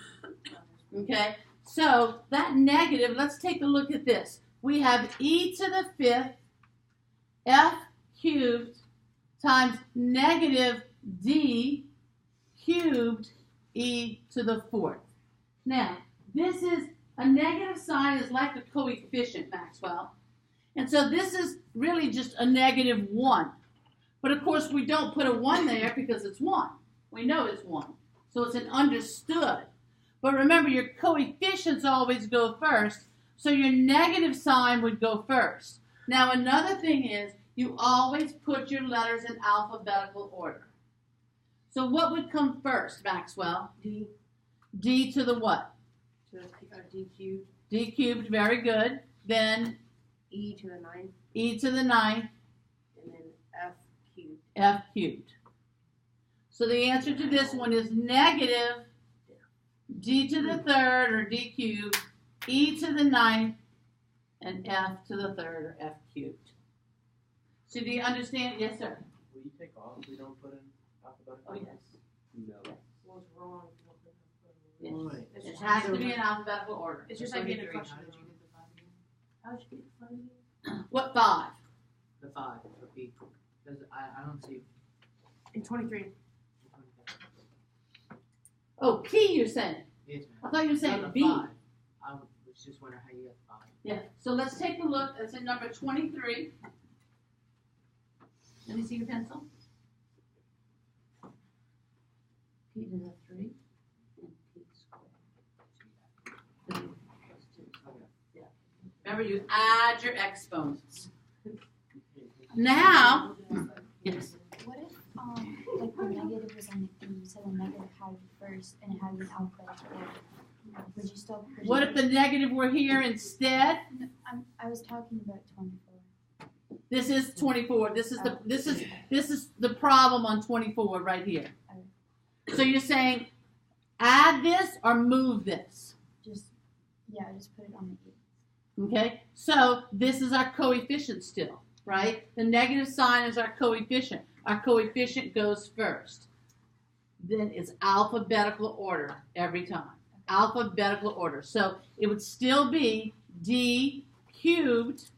Okay? So, that negative, let's take a look at this. We have e to the 5th f cubed times negative d cubed e to the 4th. Now, this is a negative sign is like a coefficient, Maxwell. And so this is really just a negative 1. But of course, we don't put a 1 there because it's 1. We know it's 1. So it's an understood. But remember, your coefficients always go first. So your negative sign would go first. Now, another thing is you always put your letters in alphabetical order. So what would come first, Maxwell? D. D to the what? To the d cubed. D cubed, very good. Then E to the 9th. E to the 9th. And then f cubed. F cubed. So the answer to this one is negative d to the 3rd, or d cubed, e to the 9th, and f to the 3rd, or f cubed. So do you understand? Yes, sir. Will you take off? We don't put in alphabetical? Oh, yes. No. Well, it's wrong. if you don't put it in Yes. alphabetical order. It has to be in alphabetical order. It's just like in a 23, question how that did you you get the 5 again. How did you get the 5 again? What 5? The 5 for B. Because I don't see. In 23. Oh, P you're saying. Yes, I thought you were saying no, the B. 5. I was just wondering how you got the 5. Yeah. So let's take a look. It's in number 23. Let me see your pencil. P to the 3 and P squared. 3 plus 2. Yeah. Remember, you add your exponents. Now, yes. What if, like, the negative was on the and you said the negative had to be first and it had to be in alphabetical order, would you still? What if the negative were here instead? I was talking about 24. This is 24. This is the problem on 24 right here. So you're saying add this or move this. Just put it on the 8. Okay? So this is our coefficient still, right? The negative sign is our coefficient. Our coefficient goes first. Then it's alphabetical order every time. Alphabetical order. So it would still be D cubed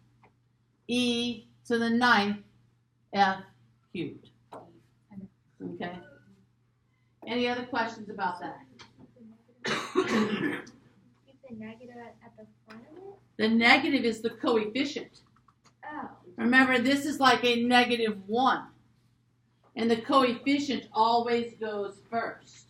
E to the 9th F cubed. Okay? Any other questions about that? Keep the negative at the front of it? The negative is the coefficient. Oh. Remember, this is like a -1. And the coefficient always goes first.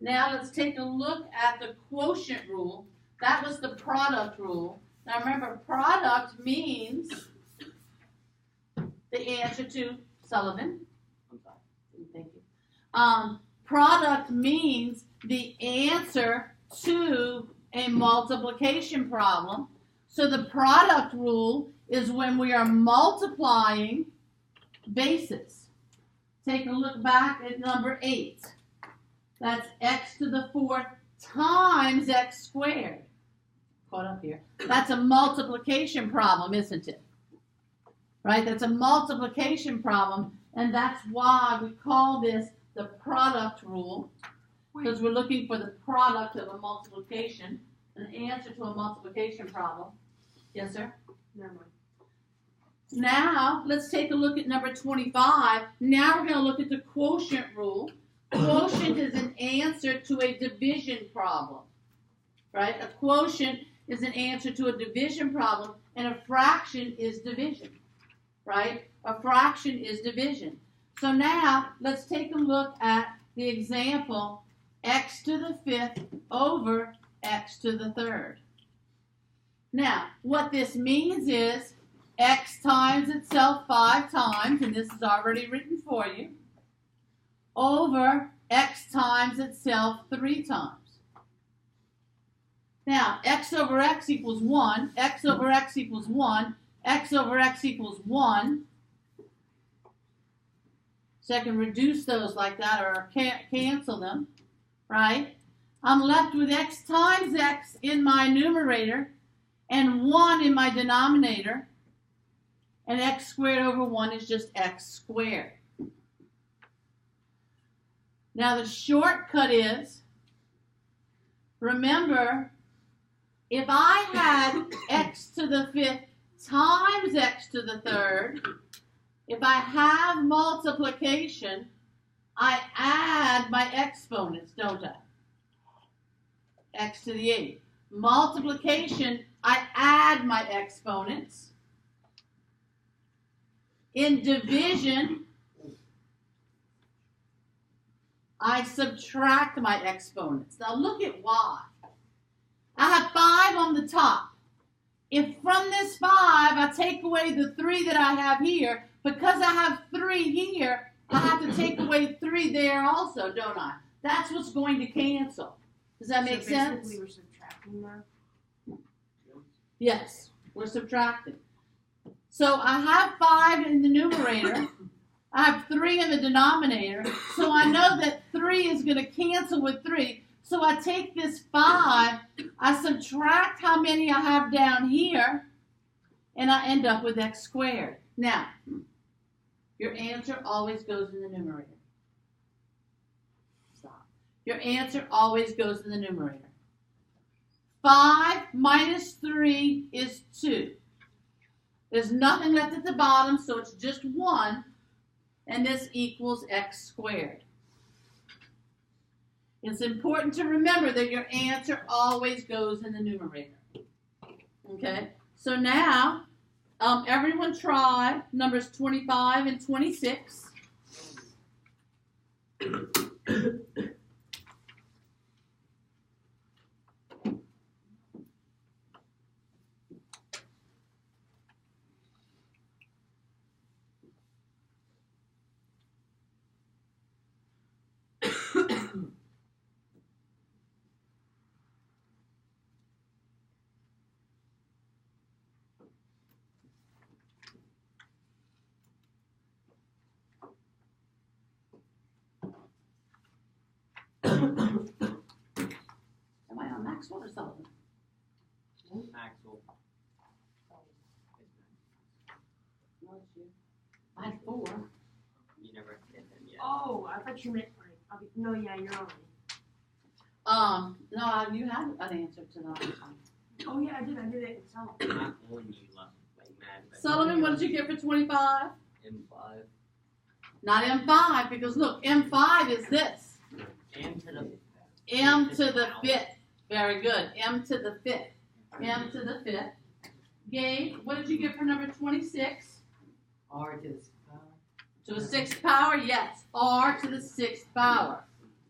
Now let's take a look at the quotient rule. That was the product rule. Now remember, product means the answer to Sullivan. I'm sorry, thank you. Product means the answer to a multiplication problem. So the product rule is when we are multiplying bases. Take a look back at number 8. That's x to the 4th times x squared. Caught up here. That's a multiplication problem, isn't it? Right? That's a multiplication problem, and that's why we call this the product rule, because we're looking for the product of a multiplication, an answer to a multiplication problem. Yes, sir? Never mind. Now, let's take a look at number 25. Now we're going to look at the quotient rule. Quotient is an answer to a division problem, right? A quotient is an answer to a division problem, and a fraction is division, right? A fraction is division. So now, let's take a look at the example, x to the 5th over x to the 3rd. Now, what this means is x times itself 5 times, and this is already written for you, over x times itself 3 times. Now, x over x equals 1, x over x equals 1, x over x equals 1. So I can reduce those like that or cancel them, right? I'm left with x times x in my numerator and 1 in my denominator. And x squared over 1 is just x squared. Now the shortcut is, remember, if I had x to the 5th times x to the 3rd, if I have multiplication, I add my exponents, don't I? X to the 8th. Multiplication, I add my exponents. In division, I subtract my exponents. Now look at why. I have 5 on the top. If from this 5 I take away the 3 that I have here, because I have 3 here, I have to take away 3 there also, don't I? That's what's going to cancel. Does that make sense? Basically, we're subtracting now. Yes, we're subtracting. So I have 5 in the numerator. I have 3 in the denominator. So I know that 3 is going to cancel with 3. So I take this 5, I subtract how many I have down here, and I end up with x squared. Now, your answer always goes in the numerator. Stop. Your answer always goes in the numerator. 5 minus 3 is 2. There's nothing left at the bottom, so it's just 1, and this equals x squared. It's important to remember that your answer always goes in the numerator. Okay? So now, everyone try numbers 25 and 26. Am I on Maxwell or Sullivan? Maxwell. No, it's you. I had 4. You never hit them yet. Oh, I thought you meant like, okay, no, yeah, you're on. No, you had an answer to that one. Oh yeah, I did it in Sullivan. Not on you, like mad. But Sullivan, what did you get for 25? M5. Not M5, because look, M5 is this. M to the. M to the 5th. Very good. M to the 5th. M to the 5th. Gabe, what did you get for number 26? R to the power. To the 6th power? Yes. R to the 6th power.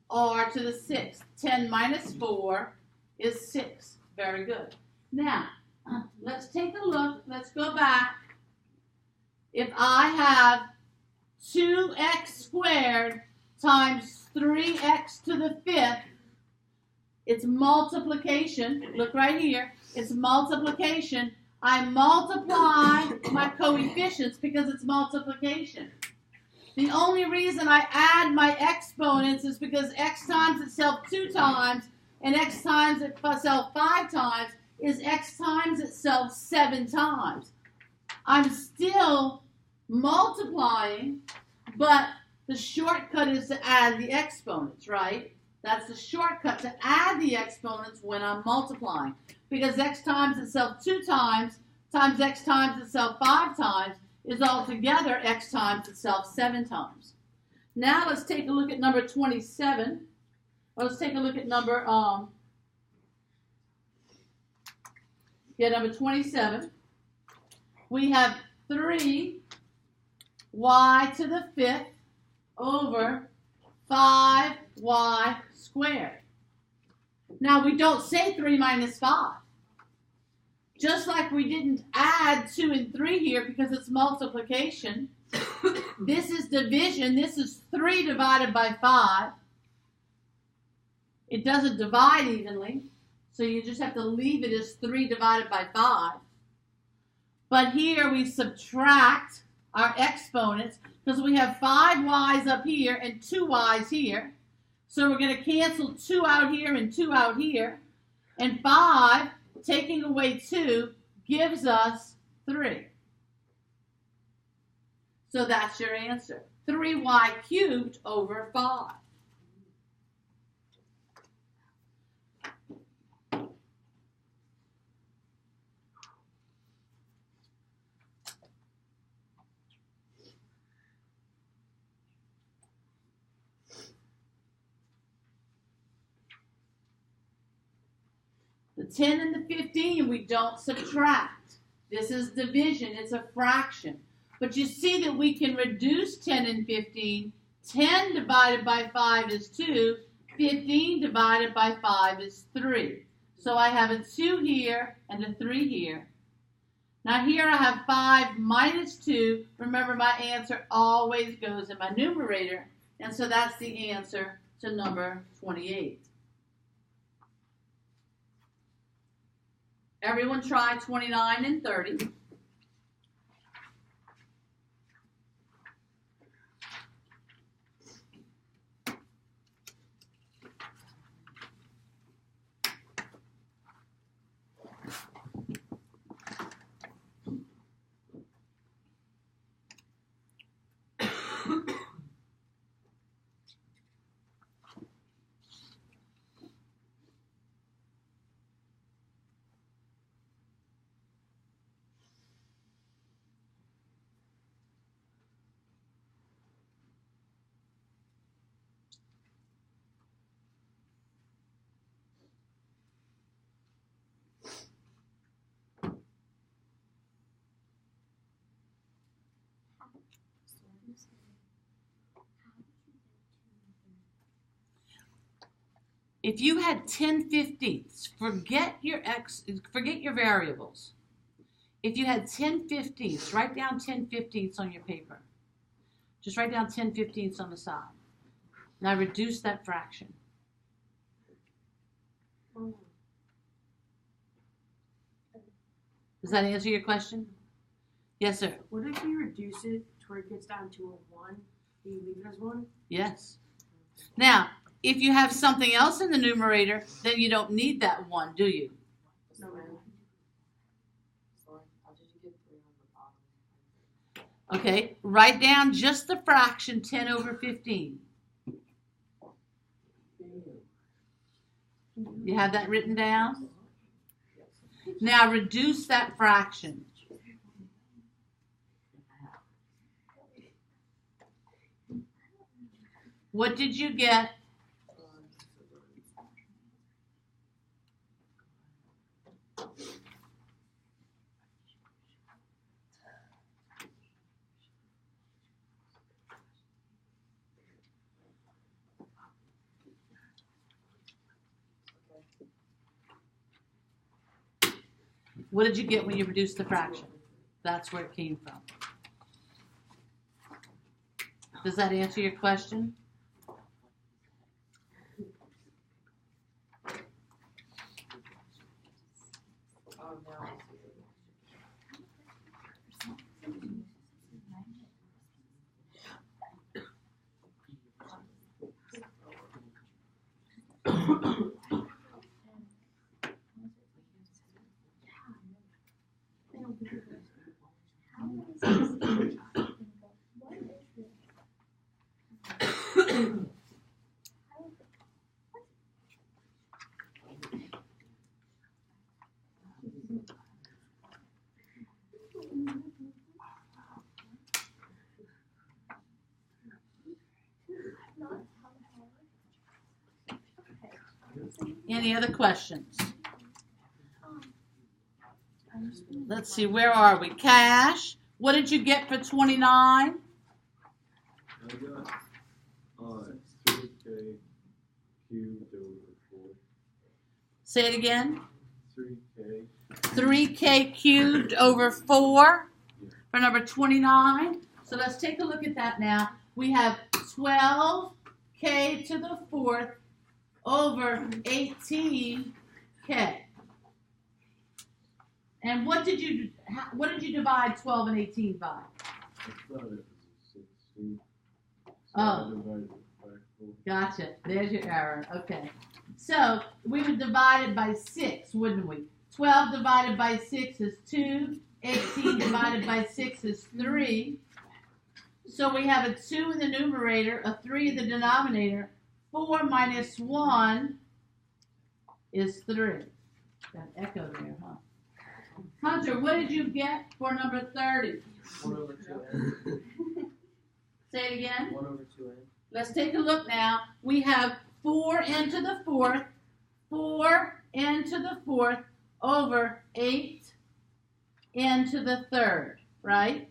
R to the 6th. 10 minus 4 is 6. Very good. Now, let's take a look. Let's go back. If I have 2x squared times 3x to the 5th, it's multiplication. Look right here. It's multiplication. I multiply my coefficients because it's multiplication. The only reason I add my exponents is because x times itself 2 times and x times itself 5 times is x times itself 7 times. I'm still multiplying, but the shortcut is to add the exponents, right? That's the shortcut to add the exponents when I'm multiplying. Because x times itself 2 times x times itself 5 times is altogether x times itself 7 times. Now let's take a look at number 27. Let's take a look at number number 27. We have 3y to the 5th over 5y squared. Now we don't say 3 minus 5. Just like we didn't add 2 and 3 here because it's multiplication. This is division. This is 3 divided by 5. It doesn't divide evenly, so you just have to leave it as 3 divided by 5. But here we subtract our exponents because we have 5 y's up here and 2 y's here. So we're going to cancel 2 out here and 2 out here. And 5, taking away 2, gives us 3. So that's your answer. 3y cubed over 5. The 10 and the 15, we don't subtract. This is division. It's a fraction. But you see that we can reduce 10 and 15. 10 divided by 5 is 2. 15 divided by 5 is 3. So I have a 2 here and a 3 here. Now here I have 5 minus 2. Remember, my answer always goes in my numerator. And so that's the answer to number 28. Everyone try 29 and 30. If you had 10/15ths, forget your variables. If you had 10/15ths, write down 10/15ths on your paper. Just write down 10/15ths on the side. Now reduce that fraction. Does that answer your question? Yes, sir. What if you reduce it to where it gets down to a 1? Do you leave it as 1? Yes. Now, if you have something else in the numerator, then you don't need that 1, do you? No, ma'am. Sorry, how did you get 3 on the bottom? Okay, write down just the fraction 10 over 15. You have that written down? Now reduce that fraction. What did you get? What did you get when you reduced the fraction? That's where it came from. Does that answer your question? Oh, no. Any other questions? Let's see, where are we? Cash, what did you get for 29? I got 3K cubed over 4. Say it again. 3K. 3K cubed over 4 for number 29. So let's take a look at that now. We have 12K to the 4th over 18K. And what did you divide 12 and 18 by? I thought it was 16. So Oh. I divided it by 4. Gotcha. There's your error. Okay. So we would divide it by 6, wouldn't we? 12 divided by 6 is 2. 18 divided by 6 is 3. So we have a 2 in the numerator, a 3 in the denominator. 4 minus 1 is 3. Got echo there, huh? Hunter, what did you get for number 30? 1 over 2n. Say it again. 1 over 2n. Let's take a look now. We have 4n to the 4th, 4n to the 4th over 8n to the 3rd, right?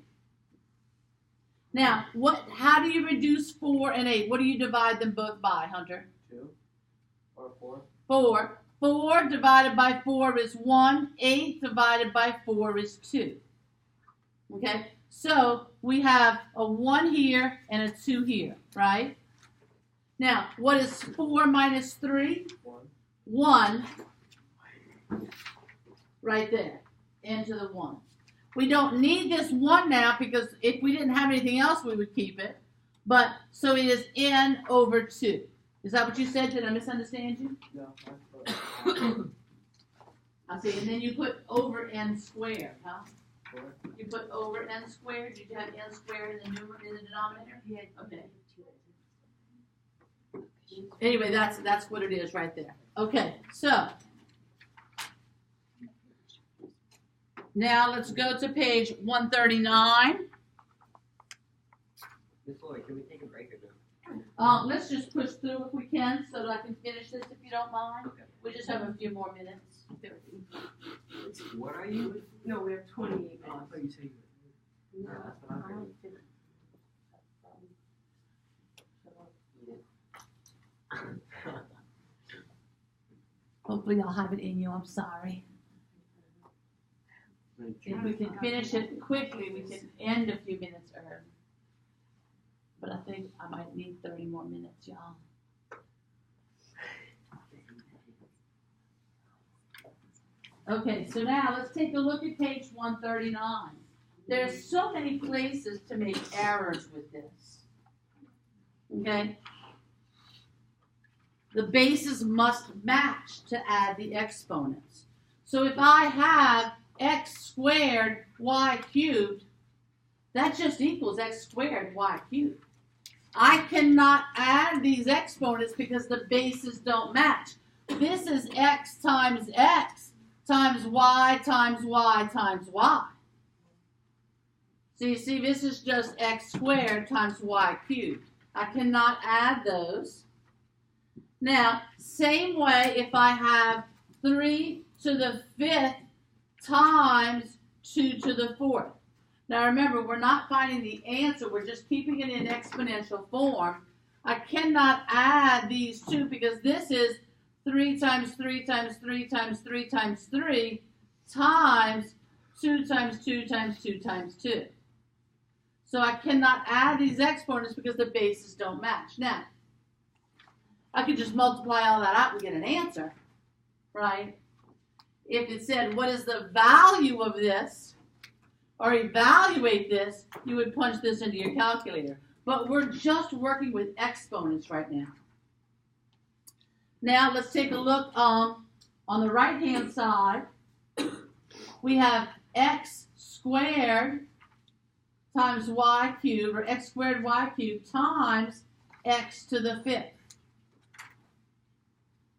Now, how do you reduce 4 and 8? What do you divide them both by, Hunter? 2 or 4. 4. 4 divided by 4 is 1. 8 divided by 4 is 2. Okay? So we have a 1 here and a 2 here, right? Now, what is 4 minus 3? 1. Right there. Into the 1. We don't need this 1 now because if we didn't have anything else, we would keep it. But, so it is n over 2. Is that what you said? Did I misunderstand you? No, I see. And then you put over n squared, huh? 4. You put over n squared. Did you have n squared in the denominator? Yeah. Okay. Anyway, that's what it is right there. Okay, so now let's go to page 139. Miss Lloyd, can we take a break or no? Let's just push through if we can so that I can finish this if you don't mind. Okay. We just have a few more minutes. What are you? No, we have 28 Oh, I minutes. thought you said you were. No, that's what I heard. Hopefully I'll have it in you. I'm sorry. If we can finish it quickly, we can end a few minutes early. But I think I might need 30 more minutes, y'all. Okay, so now let's take a look at page 139. There's so many places to make errors with this. Okay? the bases must match to add the exponents. So if I have x squared y cubed, that just equals x squared y cubed. I cannot add these exponents because the bases don't match. This is x times y times y times y. So you see, this is just x squared times y cubed. I cannot add those. Now, same way if I have 3 to the 5th times 2 to the 4th. Now remember, we're not finding the answer, we're just keeping it in exponential form. I cannot add these two because this is 3 times 3 times 3 times 3 times 3 times 2 times 2 times 2 times 2. So I cannot add these exponents because the bases don't match. Now, I could just multiply all that out and get an answer, right? If it said, what is the value of this, or evaluate this, you would punch this into your calculator. But we're just working with exponents right now. Now, let's take a look on the right-hand side. We have x squared times y cubed, or x squared y cubed times x to the 5th.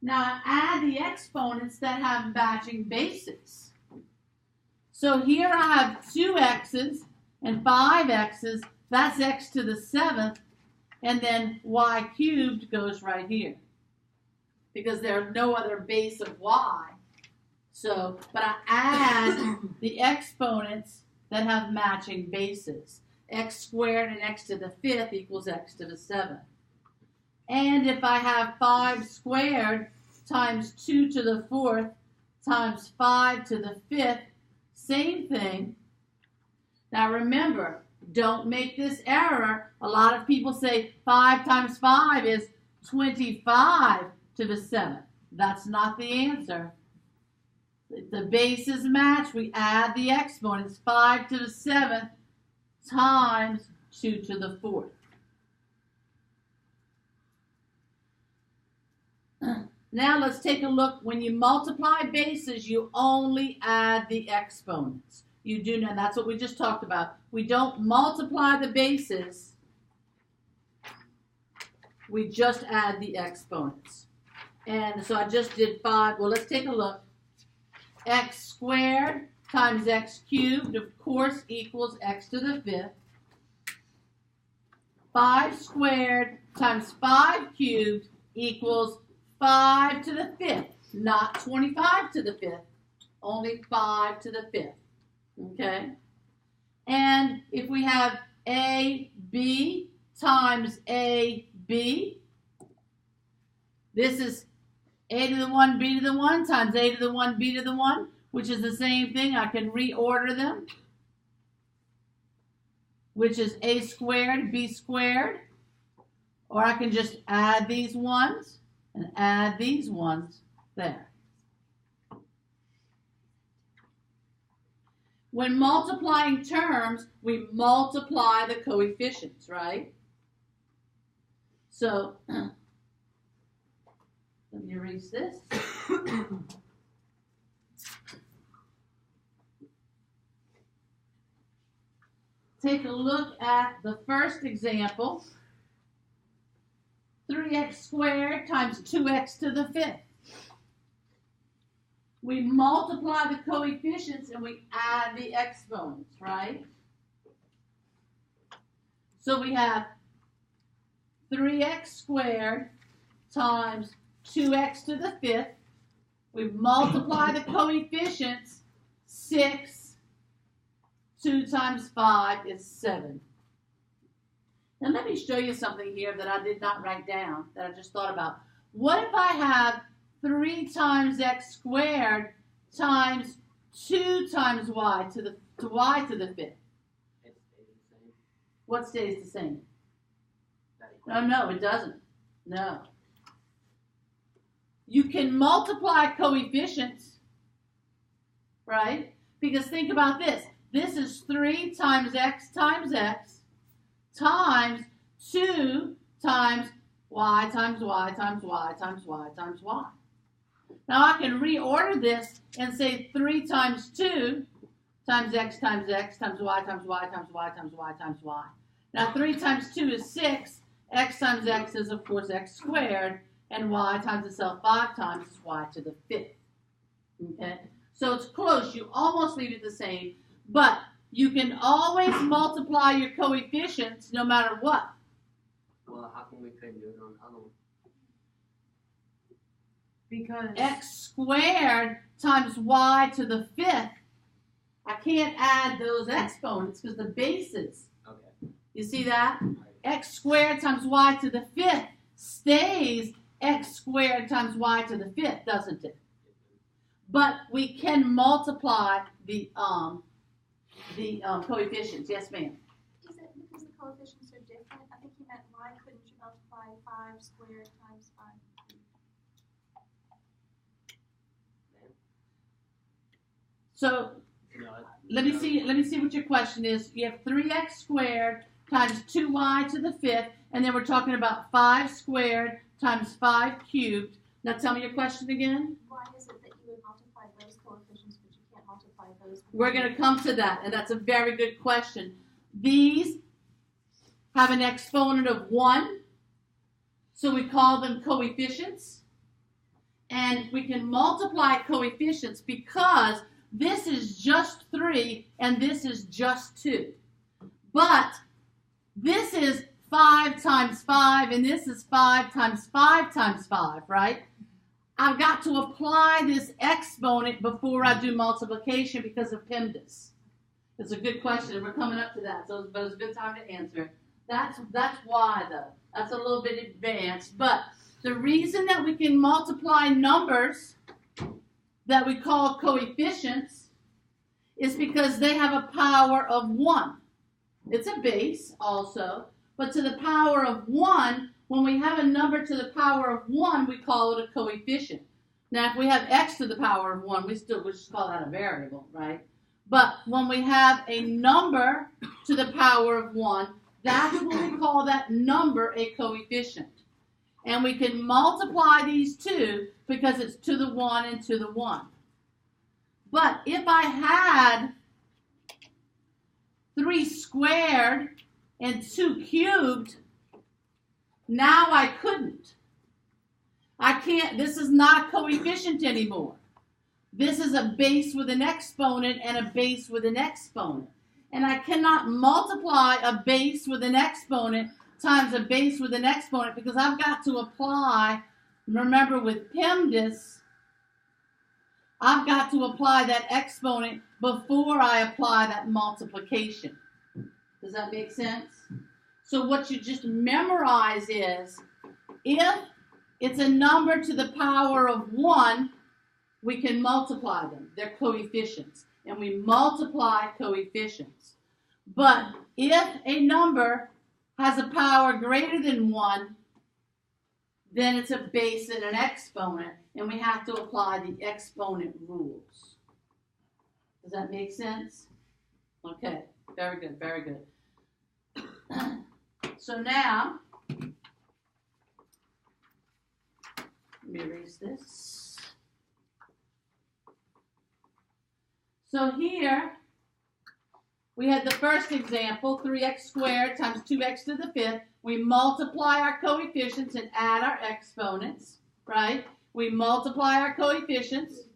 Now, add the exponents that have matching bases. So here I have 2 x's and 5 x's. That's x to the 7th. And then y cubed goes right here, because there's no other base of y. So, but I add the exponents that have matching bases. X squared and x to the 5th equals x to the 7th. And if I have 5 squared times 2 to the 4th times 5 to the 5th, same thing. Now remember, don't make this error. A lot of people say 5 times 5 is 25 to the 7th. That's not the answer. If the bases match, we add the exponents. 5 to the 7th times 2 to the 4th. Now let's take a look. When you multiply bases, you only add the exponents. You do know, that's what we just talked about. We don't multiply the bases. We just add the exponents. And so I just did 5. Well, let's take a look. X squared times x cubed, of course, equals x to the 5th. 5 squared times 5 cubed equals 5 to the 5th, not 25 to the 5th, only 5 to the 5th, okay? And if we have AB times AB, this is A to the 1, B to the 1 times A to the 1, B to the 1, which is the same thing. I can reorder them, which is A squared, B squared, or I can just add these ones and add these ones there. When multiplying terms, we multiply the coefficients, right? So, let me erase this. Take a look at the first example. 3x squared times 2x to the 5th. We multiply the coefficients and we add the exponents, right? So we have 3x squared times 2x to the 5th. We multiply the coefficients. 6, 2 times 5 is 7. Now let me show you something here that I did not write down, that I just thought about. What if I have 3 times x squared times 2 times y to the 5th? It stays the same. What stays the same? That Oh, no, it doesn't. No. You can multiply coefficients, right? Because think about this. This is 3 times x times 2 times y times y times y times y times y. Now I can reorder this and say 3 times 2 times x times y times y times y times y times y. Now 3 times 2 is 6. X times x is, of course, x squared. And y times itself 5 times is y to the 5th. Okay? So it's close. You almost leave it the same. But you can always multiply your coefficients no matter what. Well, how come we couldn't do it on the other one? Because X squared times y to the 5th. I can't add those exponents because the bases. Okay. You see that? X squared times y to the 5th stays x squared times y to the 5th, doesn't it? But we can multiply the coefficients. Yes, ma'am. Is it because the coefficients are different? I think you meant why couldn't you multiply 5 squared times 5 cubed? So No, let me see what your question is. You have 3x squared times 2y to the 5th, and then we're talking about 5 squared times 5 cubed. Now tell me your question again. Why is it that you would multiply those coefficients but you can't multiply those? We're going to come to that, and that's a very good question. These have an exponent of 1, so we call them coefficients. And we can multiply coefficients because this is just 3 and this is just 2. But this is 5 times 5 and this is 5 times 5 times 5, right? I've got to apply this exponent before I do multiplication because of PEMDAS. It's a good question, and we're coming up to that, but it's a good time to answer it. That's why, though. That's a little bit advanced. But the reason that we can multiply numbers that we call coefficients is because they have a power of 1. It's a base also, but to the power of 1, when we have a number to the power of 1, we call it a coefficient. Now, if we have x to the power of 1, we just call that a variable, right? But when we have a number to the power of 1, that's when we call that number a coefficient. And we can multiply these two because it's to the 1 and to the 1. But if I had 3 squared and 2 cubed, now I couldn't. I can't, this is not a coefficient anymore. This is a base with an exponent and a base with an exponent. And I cannot multiply a base with an exponent times a base with an exponent because I've got to apply, remember with PEMDAS, I've got to apply that exponent before I apply that multiplication. Does that make sense? So what you just memorize is, if it's a number to the power of 1, we can multiply them. They're coefficients. And we multiply coefficients. But if a number has a power greater than 1, then it's a base and an exponent, and we have to apply the exponent rules. Does that make sense? Okay, very good, very good. So now, let me erase this. So here, we had the first example, 3x squared times 2x to the 5th. We multiply our coefficients and add our exponents, right? We multiply our coefficients,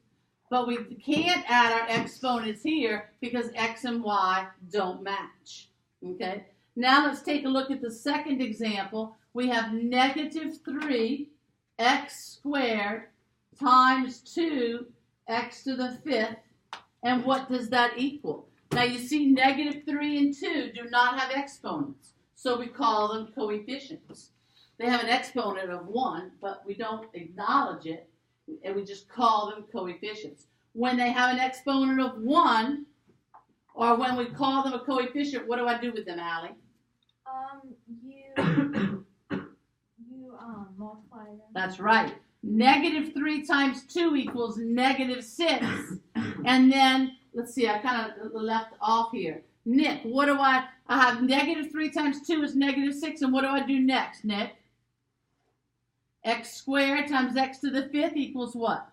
but we can't add our exponents here because x and y don't match, okay? Now let's take a look at the second example. We have negative 3x squared times 2x to the 5th. And what does that equal? Now you see negative 3 and 2 do not have exponents, so we call them coefficients. They have an exponent of 1, but we don't acknowledge it, and we just call them coefficients. When they have an exponent of 1, or when we call them a coefficient, what do I do with them, Allie? You multiply them. That's right. Negative 3 times 2 equals negative 6. And then, let's see, I kind of left off here. Nick, what do I have negative 3 times 2 is negative 6, and what do I do next, Nick? X squared times x to the 5th equals what?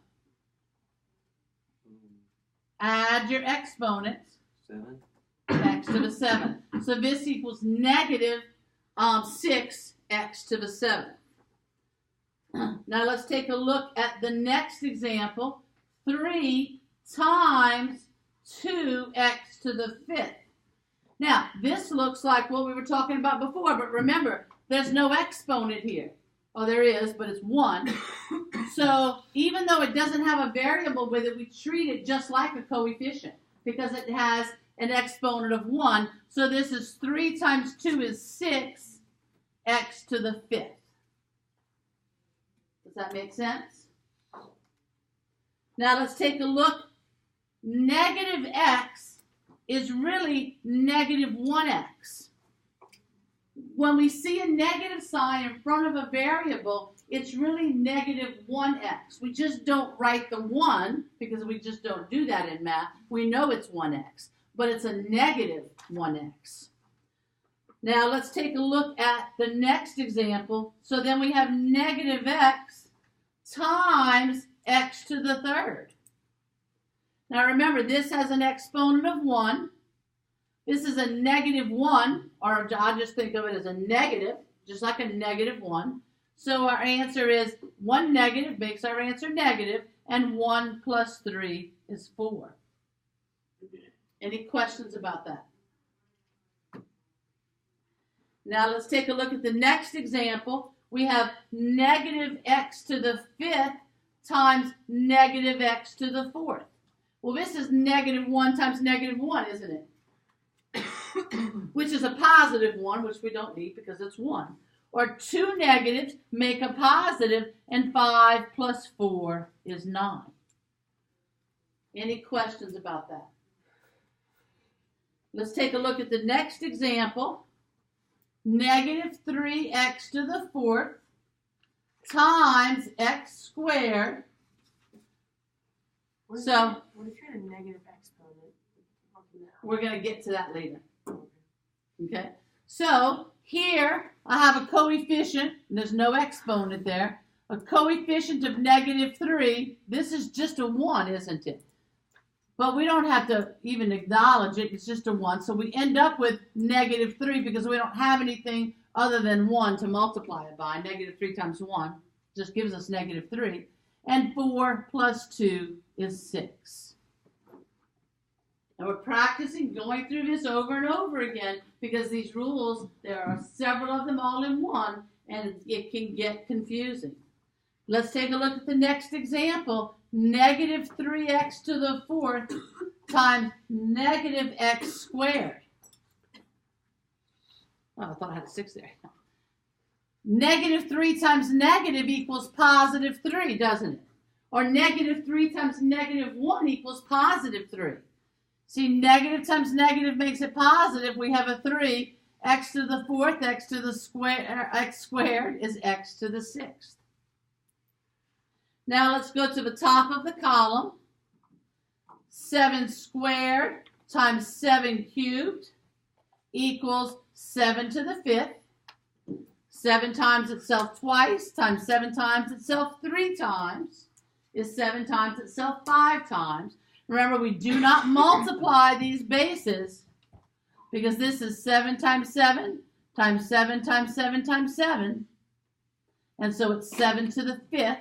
Add your exponents. 7. X to the 7th. So this equals negative 6x to the 7th. Now let's take a look at the next example. 3 times 2x to the 5th. Now, this looks like what we were talking about before, but remember, there's no exponent here. Oh, there is, but it's 1. So even though it doesn't have a variable with it, we treat it just like a coefficient because it has an exponent of 1. So this is 3 times 2 is 6, x to the 5th. Does that make sense? Now let's take a look. Negative x is really negative 1x. When we see a negative sign in front of a variable, it's really negative 1x. We just don't write the 1 because we just don't do that in math. We know it's 1x, but it's a negative 1x. Now let's take a look at the next example. So then we have negative x times x to the 3rd. Now remember, this has an exponent of 1. This is a negative 1, or I'll just think of it as a negative, just like a negative 1. So our answer is 1 negative makes our answer negative, and 1 plus 3 is 4. Any questions about that? Now let's take a look at the next example. We have negative x to the 5th times negative x to the 4th. Well, this is negative 1 times negative 1, isn't it? Which is a positive 1, which we don't need because it's 1. Or 2 negatives make a positive, and 5 plus 4 is 9. Any questions about that? Let's take a look at the next example. Negative 3x to the 4th times x squared. What if So you had a negative exponent? we're going to get to that later. Okay? So here I have a coefficient, and there's no exponent there. A coefficient of negative 3. This is just a 1, isn't it? But we don't have to even acknowledge it. It's just a 1. So we end up with negative 3 because we don't have anything other than 1 to multiply it by. Negative 3 times 1 just gives us negative 3. And 4 plus 2 is 6. And we're practicing going through this over and over again because these rules, there are several of them all in one, and it can get confusing. Let's take a look at the next example. Negative 3x to the 4th times negative x squared. Oh, I thought I had a 6 there. Negative 3 times negative equals positive 3, doesn't it? Or negative 3 times negative 1 equals positive 3. See, negative times negative makes it positive. We have a 3. X to the 4th, x to the square, x squared is x to the 6th. Now let's go to the top of the column. 7 squared times 7 cubed equals 7 to the 5th. 7 times itself twice times 7 times itself 3 times is 7 times itself 5 times. Remember, we do not multiply these bases because this is 7 times 7 times 7 times 7 times 7. And so it's 7 to the 5th.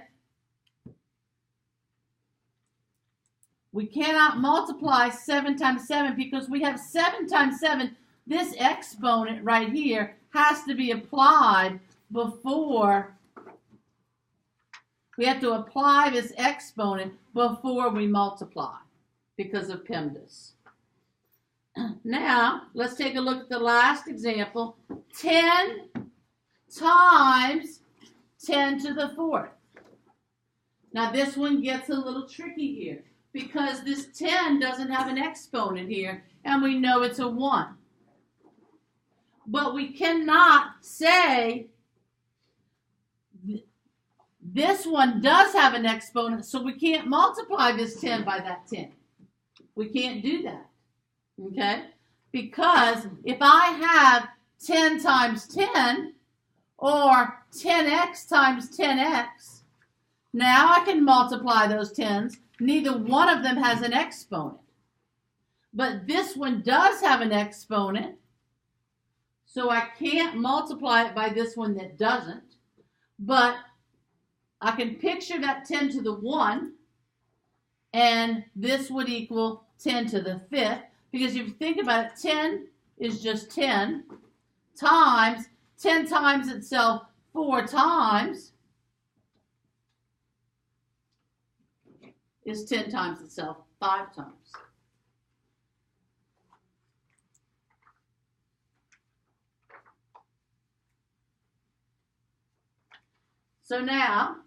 We cannot multiply 7 times 7 because we have 7 times 7. This exponent right here has to be applied before. We have to apply this exponent before we multiply because of PEMDAS. Now, let's take a look at the last example. 10 times 10 to the 4th. Now, this one gets a little tricky here because this 10 doesn't have an exponent here, and we know it's a 1. But we cannot say this one does have an exponent, so we can't multiply this 10 by that 10. We can't do that, okay? Because if I have 10 times 10, or 10x times 10x. Now I can multiply those 10s. Neither one of them has an exponent. But this one does have an exponent, so I can't multiply it by this one that doesn't. But I can picture that 10 to the 1, and this would equal 10 to the 5th, because if you think about it, 10 is just 10 times 10 times itself 4 times is 10 times itself 5 times. So now,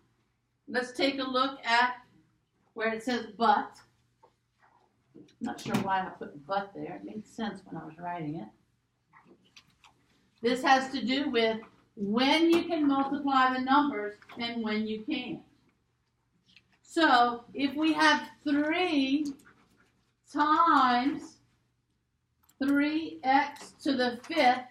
let's take a look at where it says but. I'm not sure why I put but there. It made sense when I was writing it. This has to do with when you can multiply the numbers and when you can't. So, if we have 3 times 3x to the 5th,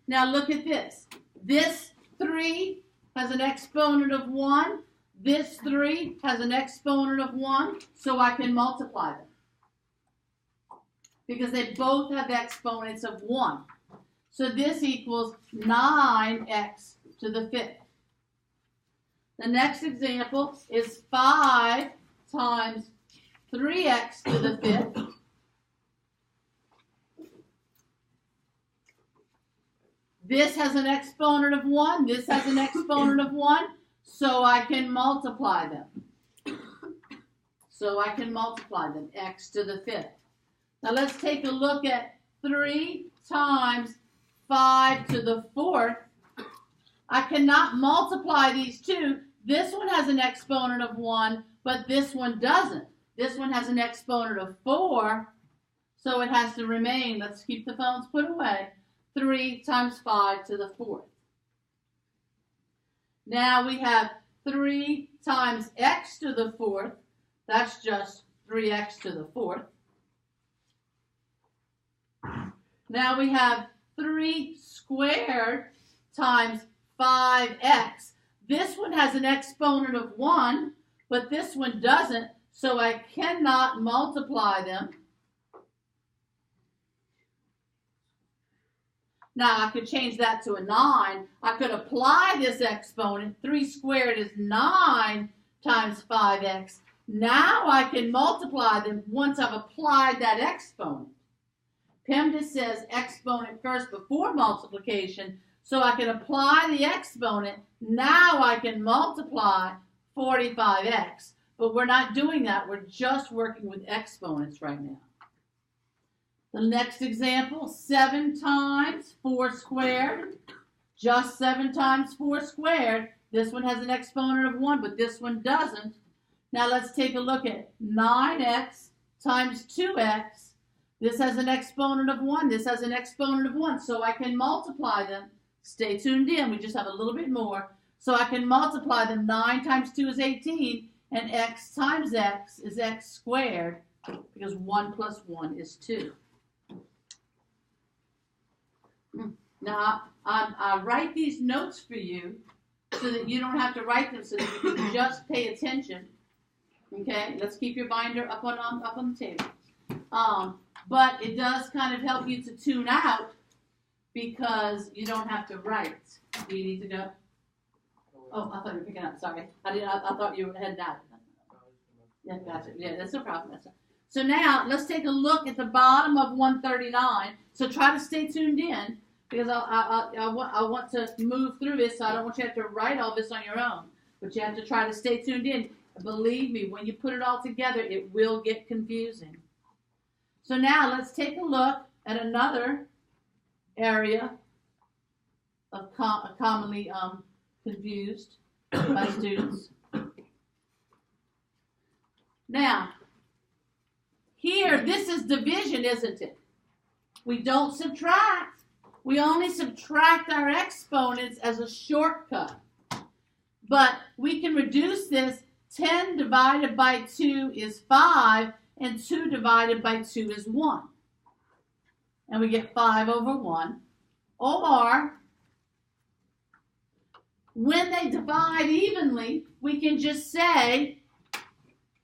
now look at this. This 3 has an exponent of 1. This 3 has an exponent of 1, so I can multiply them, because they both have exponents of 1. So this equals 9x to the 5th. The next example is 5 times 3x to the 5th. This has an exponent of 1. This has an exponent of 1. So I can multiply them. X to the 5th. Now let's take a look at 3 times 5 to the 4th. I cannot multiply these two. This one has an exponent of 1, but this one doesn't. This one has an exponent of 4, so it has to remain. Let's keep the phones put away. 3 times 5 to the 4th. Now we have 3 times x to the 4th. That's just 3x to the 4th. Now we have 3 squared times 5x. This one has an exponent of 1, but this one doesn't, so I cannot multiply them. Now I could change that to a 9. I could apply this exponent. 3 squared is 9 times 5x. Now I can multiply them once I've applied that exponent. PEMDAS says exponent first before multiplication, so I can apply the exponent. Now I can multiply 45x, but we're not doing that. We're just working with exponents right now. The next example, 7 times 4 squared, just 7 times 4 squared. This one has an exponent of 1, but this one doesn't. Now let's take a look at 9x times 2x. This has an exponent of 1. This has an exponent of 1, so I can multiply them. Stay tuned in. We just have a little bit more. So I can multiply them. 9 times 2 is 18, and x times x is x squared, because 1 plus 1 is 2. Now, I write these notes for you so that you don't have to write them, so that you can just pay attention. Okay, let's keep your binder up on the table. But it does kind of help you to tune out, because you don't have to write. Do you need to go? Oh, I thought you were picking up. Sorry, I thought you were heading out. Yeah, gotcha. Yeah, that's no problem. So now let's take a look at the bottom of 139. So try to stay tuned in, because I want to move through this, so I don't want you to have to write all this on your own. But you have to try to stay tuned in. Believe me, when you put it all together, it will get confusing. So now let's take a look at another area of commonly confused by students. Now, here, this is division, isn't it? We don't subtract. We only subtract our exponents as a shortcut. But we can reduce this. 10 divided by 2 is 5, and 2 divided by 2 is 1. And we get 5 over 1. Or when they divide evenly, we can just say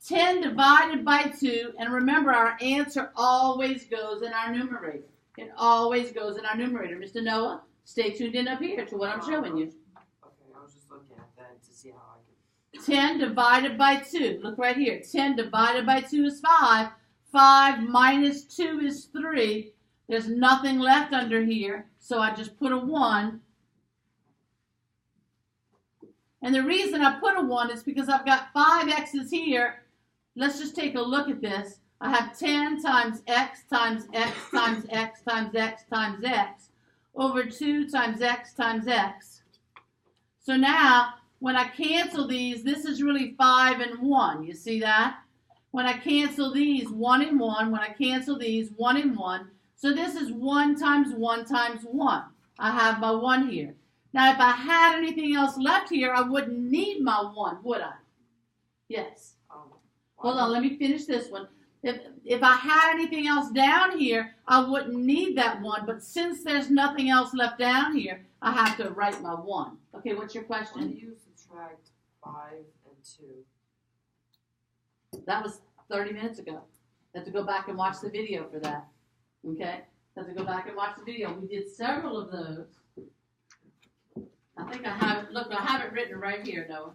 10 divided by 2, and remember our answer always goes in our numerator. It always goes in our numerator. Mr. Noah, stay tuned in up here to what I'm showing you. Okay, I was just looking at that to see how I can. 10 divided by 2. Look right here. 10 divided by 2 is 5. 5 minus 2 is 3. There's nothing left under here, so I just put a 1. And the reason I put a 1 is because I've got 5 x's here. Let's just take a look at this. I have 10 times x times x times x times x times x over 2 times x times x. So now, when I cancel these, this is really 5 and 1. You see that? When I cancel these, 1 and 1. When I cancel these, 1 and 1. So this is 1 times 1 times 1. I have my 1 here. Now, if I had anything else left here, I wouldn't need my 1, would I? Yes. Hold on, let me finish this one. If I had anything else down here, I wouldn't need that 1. But since there's nothing else left down here, I have to write my 1. Okay, what's your question? When you subtract 5 and 2. That was 30 minutes ago. You have to go back and watch the video for that. Okay? You have to go back and watch the video. We did several of those. I think I have it. Look, I have it written right here, Noah.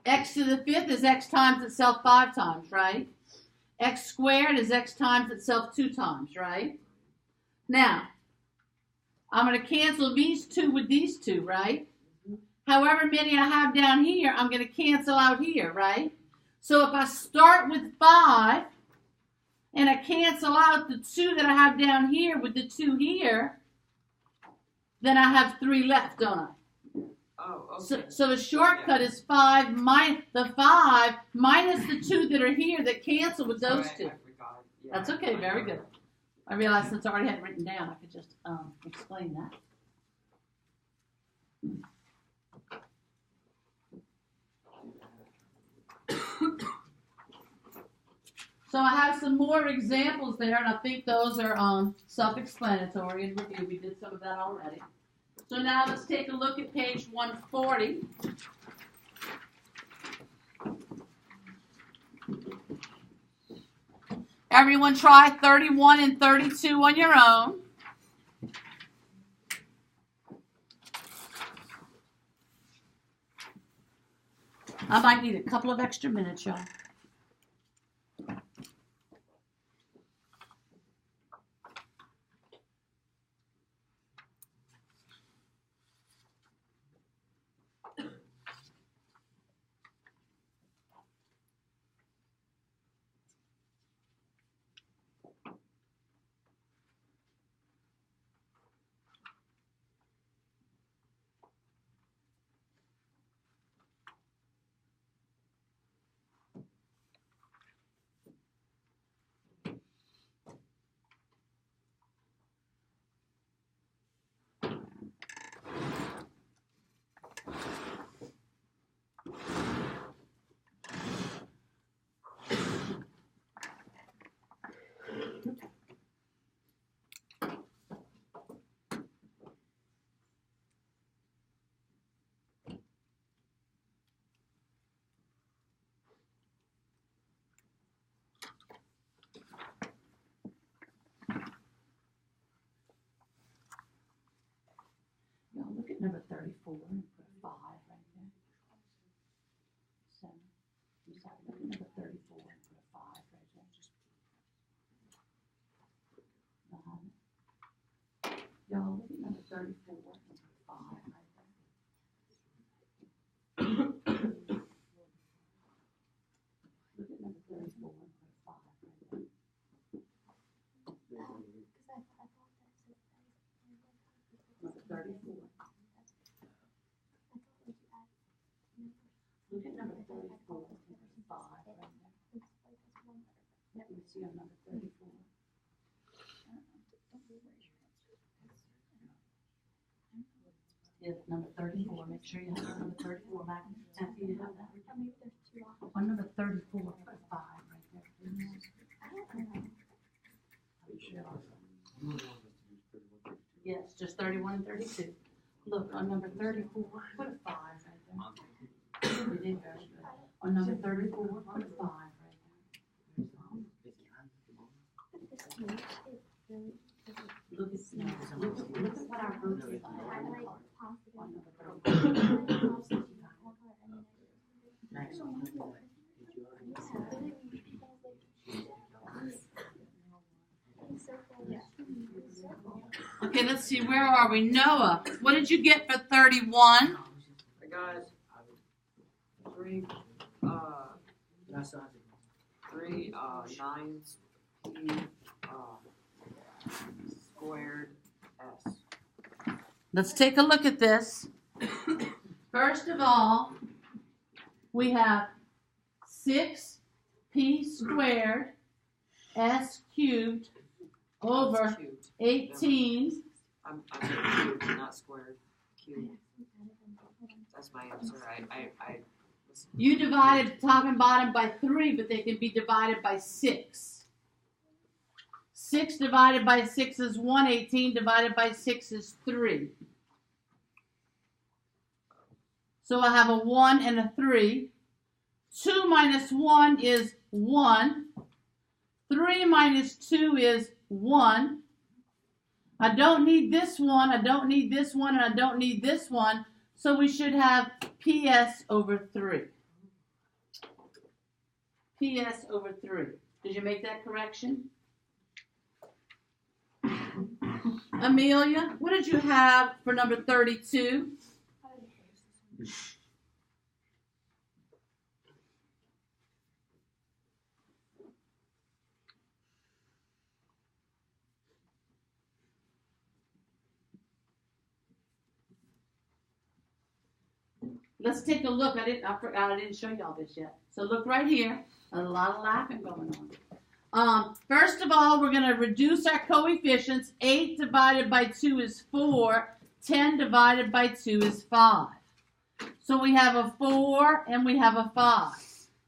X to the 5th is x times itself 5 times, right? X squared is x times itself 2 times, right? Now, I'm going to cancel these 2 with these 2, right? However many I have down here, I'm going to cancel out here, right? So if I start with 5, and I cancel out the 2 that I have down here with the 2 here, then I have 3 left, don't I? Oh, okay. So the shortcut is 5 minus the 5 minus the 2 that are here that cancel with those 2. I forgot. Yeah, That's okay, very good. I realized since I already had it written down, I could just explain that. So I have some more examples there, and I think those are self-explanatory and review. We did some of that already. So now let's take a look at page 140. Everyone try 31 and 32 on your own. I might need a couple of extra minutes, y'all. Y'all look at number 34 and put a 5 right there. 7. I'm sorry, look at number 34 and put a 5 right there. Y'all look at number 34 and put a 5 right there. Look at number 34 and put a 5 right there. Number 34. Look at number 34 and 5 right there. Let me see on number 34. Yes, number 34. Make sure you have number 34 back. After you have that. On number 34, put a 5 right there. Yes, just 31 and 32. Look, on number 34, put a 5 right there. You did very good. On number 34, put a 5 right there. Look at, no, look at what our group is like. On number 34. Okay, let's see, where are we? Noah, what did you get for 31? I got 3, 9s p squared s. Let's take a look at this. First of all, we have 6p squared s cubed over Cubed. 18. I'm cubed, not squared. Cubed. That's my answer. I You divided top and bottom by 3, but they can be divided by 6. 6 divided by 6 is 1. 18 divided by 6 is 3. So I have a 1 and a 3. 2 minus 1 is 1. 3 minus 2 is 1. I don't need this one, I don't need this one, and I don't need this one. So we should have PS over 3. PS over 3. Did you make that correction? Amelia, what did you have for number 32? Let's take a look. I forgot I didn't show y'all this yet. So look right here. There's a lot of laughing going on. First of all, we're going to reduce our coefficients. 8 divided by 2 is 4. 10 divided by 2 is 5. So we have a 4 and we have a 5.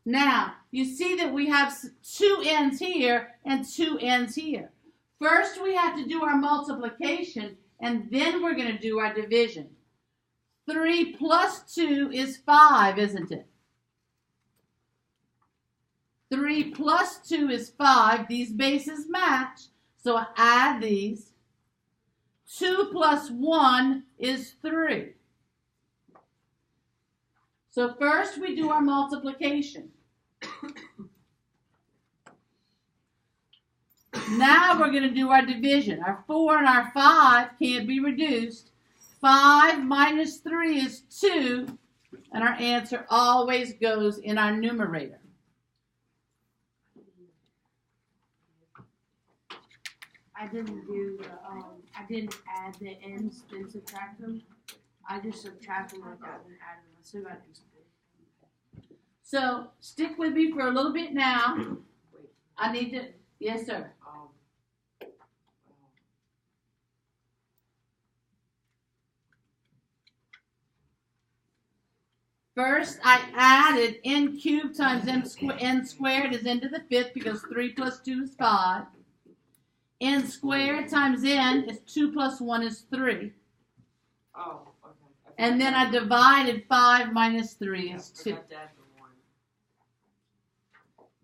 Now, you see that we have 2 ends here and 2 ends here. First, we have to do our multiplication, and then we're going to do our division. 3 plus 2 is 5, isn't it? 3 plus 2 is 5. These bases match, so I add these. 2 plus 1 is 3. So first we do our multiplication. Now we're going to do our division. Our 4 and our 5 can't be reduced. 5 minus 3 is 2, and our answer always goes in our numerator. I didn't do the, I didn't add the ends, then subtract them. I just subtract them like that and add them. I still got it. So stick with me for a little bit now. I need to, yes sir. First, I added n cubed times n squared is n to the 5th because 3 plus 2 is 5. N squared times n is 2 plus 1 is 3. Oh, okay. And then I divided 5 minus 3 is 2.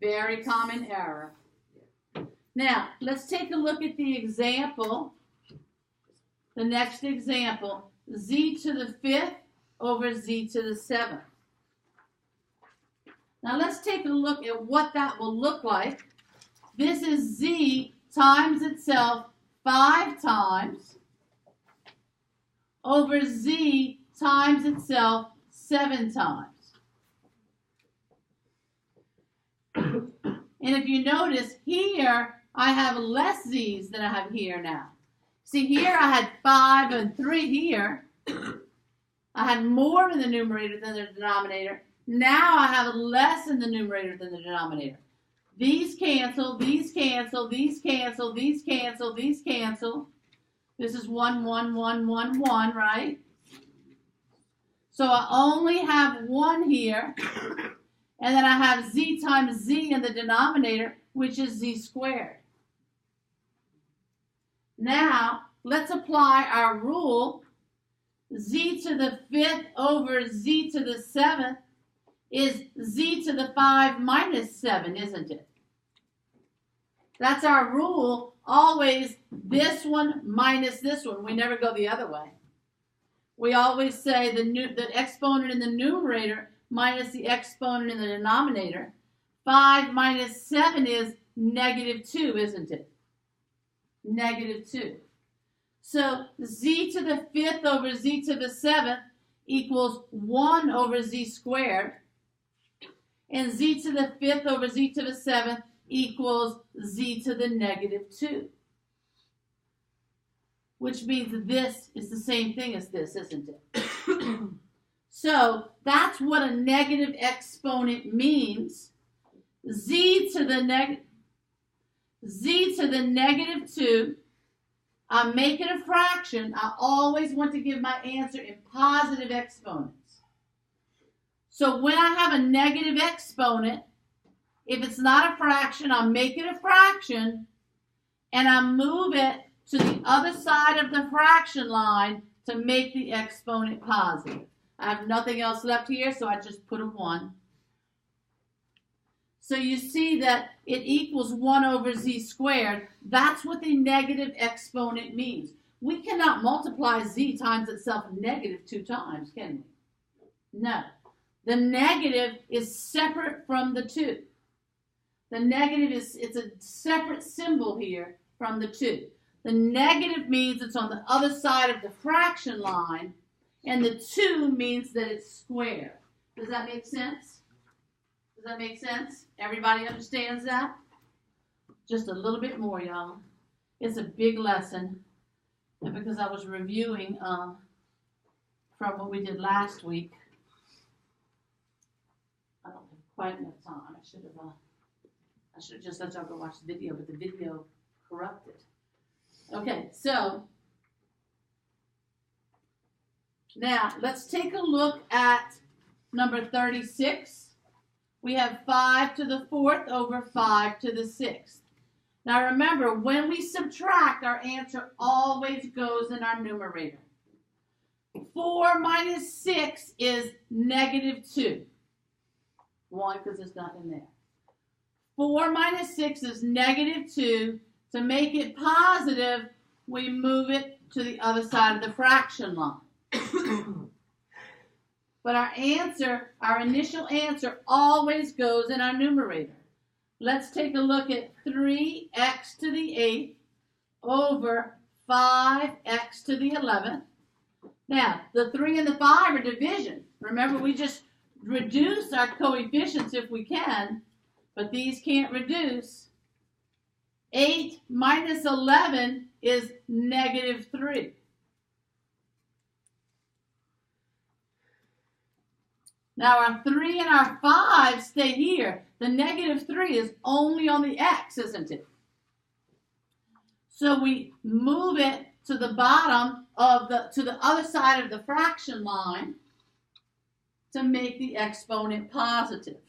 Very common error. Now, let's take a look at the example. The next example, z to the 5th over z to the 7th. Now let's take a look at what that will look like. This is z times itself 5 times over z times itself 7 times. And if you notice here, I have less z's than I have here now. See, here I had 5 and 3 here. I had more in the numerator than the denominator. Now I have less in the numerator than the denominator. These cancel, these cancel, these cancel, these cancel, these cancel. This is 1, 1, 1, 1, 1, right? So I only have 1 here. And then I have z times z in the denominator, which is z squared. Now, let's apply our rule z to the 5th over z to the 7th is z to the 5 minus 7, isn't it? That's our rule, always this one minus this one. We never go the other way. We always say the exponent in the numerator minus the exponent in the denominator. 5 minus 7 is -2, isn't it? -2. So z to the 5th over z to the 7th equals 1 over z squared. And z to the 5th over z to the 7th equals z to the -2. Which means that this is the same thing as this, isn't it? So that's what a negative exponent means. Z to the -2. I'm making a fraction. I always want to give my answer in positive exponents. So when I have a negative exponent, if it's not a fraction, I'll make it a fraction, and I move it to the other side of the fraction line to make the exponent positive. I have nothing else left here, so I just put a 1. So you see that it equals 1 over z squared. That's what the negative exponent means. We cannot multiply z times itself -2 times, can we? No. The negative is separate from the 2. The negative it's a separate symbol here from the 2. The negative means it's on the other side of the fraction line, and the 2 means that it's square. Does that make sense? Does that make sense? Everybody understands that? Just a little bit more, y'all. It's a big lesson. And because I was reviewing from what we did last week, I don't have quite enough time. I should have just let y'all go watch the video, but the video corrupted. Okay, so now let's take a look at number 36. We have 5 to the 4th over 5 to the 6th. Now remember, when we subtract, our answer always goes in our numerator. 4 minus 6 is -2. 1 because there's nothing there. 4 minus 6 is -2. To make it positive, we move it to the other side of the fraction line. But our initial answer always goes in our numerator. Let's take a look at 3x to the 8th over 5x to the 11th. Now, the 3 and the 5 are division. Remember, we just reduce our coefficients if we can, but these can't reduce. 8 minus 11 is -3. Now our 3 and our 5 stay here. The -3 is only on the x, isn't it? So we move it to the bottom of to the other side of the fraction line to make the exponent positive.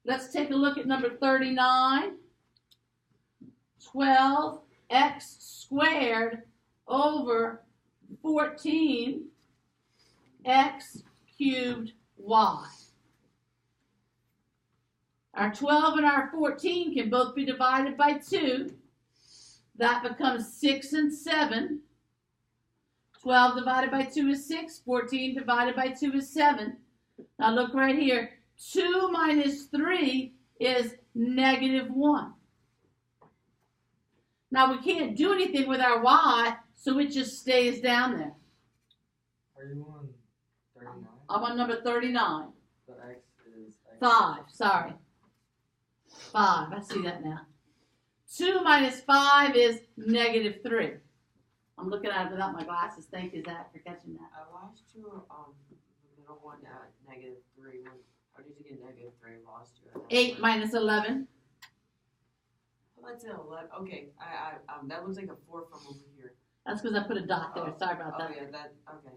Let's take a look at number 39. 12x squared over 14x cubed y. Our 12 and our 14 can both be divided by 2. That becomes 6 and 7. 12 divided by 2 is 6. 14 divided by 2 is 7. Now look right here. 2 minus 3 is -1. Now we can't do anything with our y, so it just stays down there. Are you on 39? I'm on number 39. The x is x. 5, sorry. 5, I see that now. 2 minus 5 is -3. I'm looking at it without my glasses. Thank you, Zach, for catching that. I lost you the middle one at -3. How did you get -3? I lost you at 8 minus 11. Oh, that's an 11. Okay, I that looks like a 4 from over here. That's because I put a dot there. Sorry about that. Oh yeah, that okay.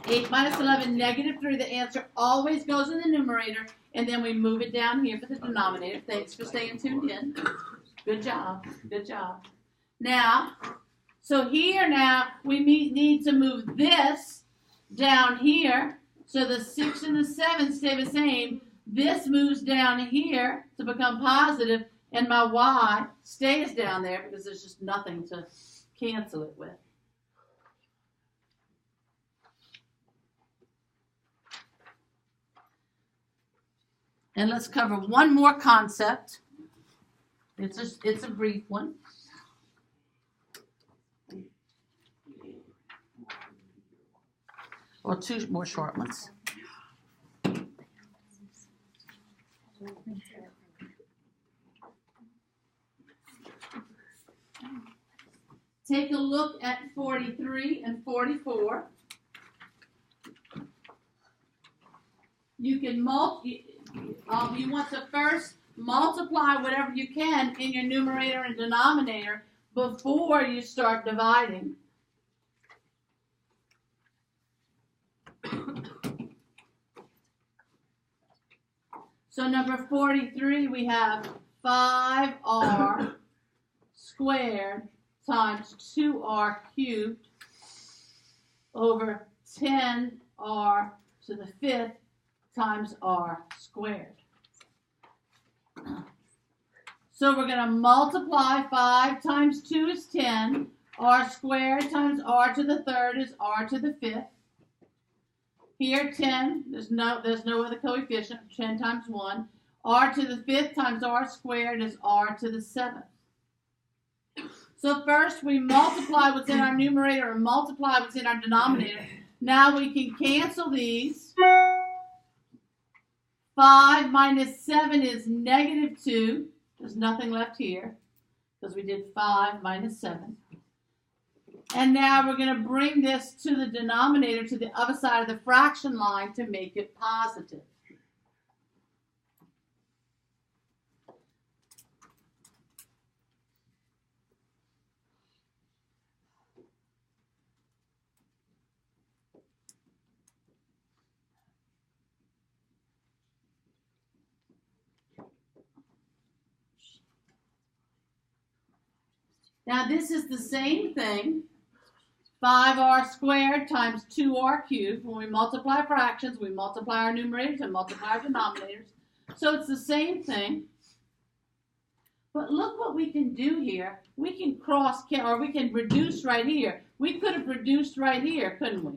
8 minus 11, -3. The answer always goes in the numerator, and then we move it down here for the denominator. Thanks for staying tuned in. Good job. Good job. Now, so here now, we need to move this down here. So the 6 and the 7 stay the same. This moves down here to become positive, and my y stays down there because there's just nothing to cancel it with. And let's cover one more concept. It's a brief one. Or two more short ones. Take a look at 43 and 44. You can you want to first multiply whatever you can in your numerator and denominator before you start dividing. So number 43, we have 5r squared times 2r cubed over 10r to the 5th times r squared. So we're going to multiply 5 times 2 is 10. R squared times r to the 3rd is r to the 5th. Here 10, there's no other coefficient. 10 times 1. R to the 5th times r squared is r to the 7th. So first we multiply what's in our numerator and multiply what's in our denominator. Now we can cancel these. 5 minus 7 is negative 2. There's nothing left here because we did 5 minus 7. And now we're going to bring this to the denominator, to the other side of the fraction line to make it positive. Now this is the same thing. 5r squared times 2r cubed. When we multiply fractions, we multiply our numerators and multiply our denominators. So it's the same thing. But look what we can do here. We can we can reduce right here. We could have reduced right here, couldn't we?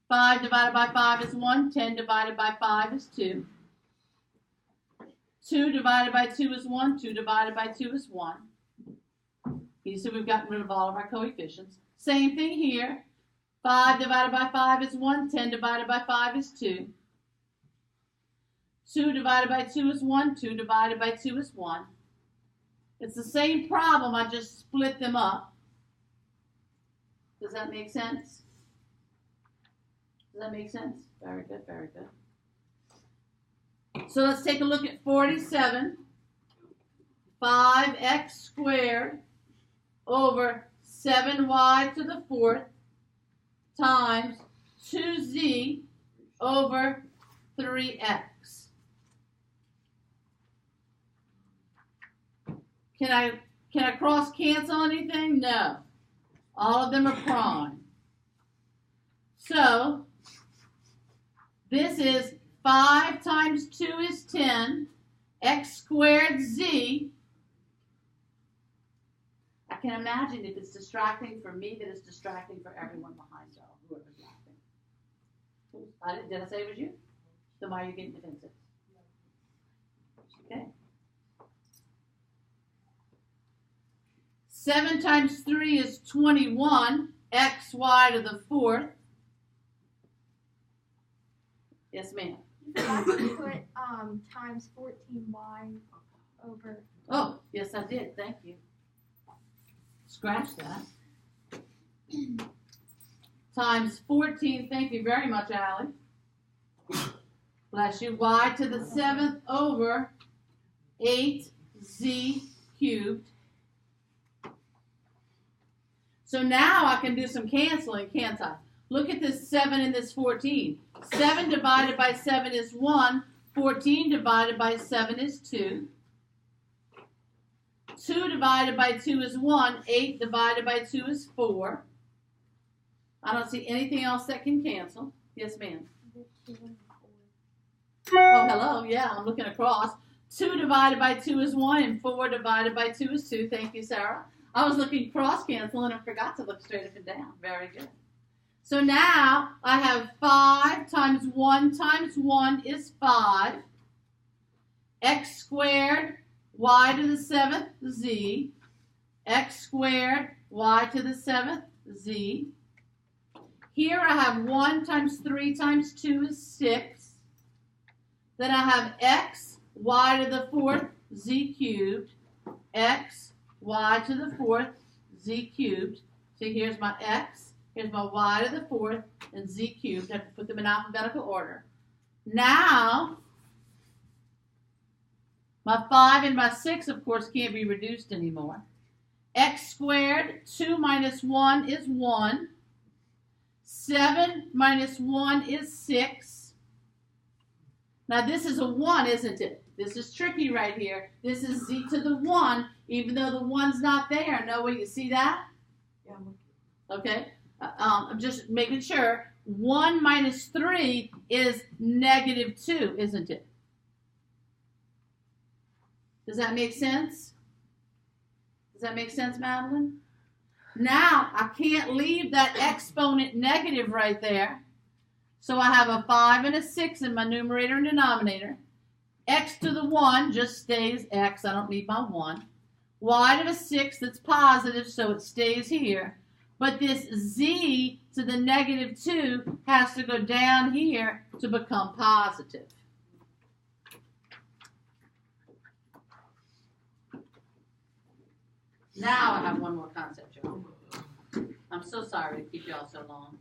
5 divided by 5 is 1. 10 divided by 5 is 2. 2 divided by 2 is 1. 2 divided by 2 is 1. You see we've gotten rid of all of our coefficients. Same thing here. 5 divided by 5 is 1. 10 divided by 5 is 2. 2 divided by 2 is 1. 2 divided by 2 is 1. It's the same problem. I just split them up. Does that make sense? Does that make sense? Very good, very good. So let's take a look at 47. 5x squared over 7y to the 4th times 2z over 3x. Can I cross cancel anything? No. All of them are prime. So this is 5 times 2 is 10. X squared z. I can imagine if it's distracting for me, that it's distracting for everyone behind y'all, whoever's laughing. Did I say it was you? Then why are you getting defensive? Okay. 7 times 3 is 21. XY to the 4th. Yes, ma'am. You forgot to put times 14y over. Oh, yes, I did. Thank you. Scratch that. Times 14. Thank you very much, Allie. Bless you. Y to the 7th over 8z cubed. So now I can do some canceling, can't I? Look at this 7 and this 14. 7 divided by 7 is 1. 14 divided by 7 is 2. 2 divided by 2 is 1. 8 divided by 2 is 4. I don't see anything else that can cancel. Yes, ma'am. Oh, hello. Yeah, I'm looking across. 2 divided by 2 is 1, and 4 divided by 2 is 2. Thank you, Sarah. I was looking cross-canceling and forgot to look straight up and down. Very good. So now I have 5 times 1 is 5. X squared, y to the 7th, z. X squared, y to the 7th, z. Here I have 1 times 3 times 2 is 6. Then I have x, y to the 4th, z cubed. X, y to the 4th, z cubed. So here's my x, here's my y to the 4th, and z cubed. I have to put them in alphabetical order. Now, my 5 and my 6, of course, can't be reduced anymore. X squared, 2 minus 1 is 1. 7 minus 1 is 6. Now, this is a 1, isn't it? This is tricky right here. This is z to the 1, even though the 1's not there. No way, you see that? Yeah. Okay. I'm just making sure. 1 minus 3 is negative 2, isn't it? Does that make sense? Does that make sense, Madeline? Now, I can't leave that exponent negative right there. So I have a 5 and a 6 in my numerator and denominator. X to the 1 just stays x. I don't need my 1. Y to the 6, that's positive, so it stays here. But this z to the negative 2 has to go down here to become positive. Now I have one more concept, y'all. I'm so sorry to keep y'all so long.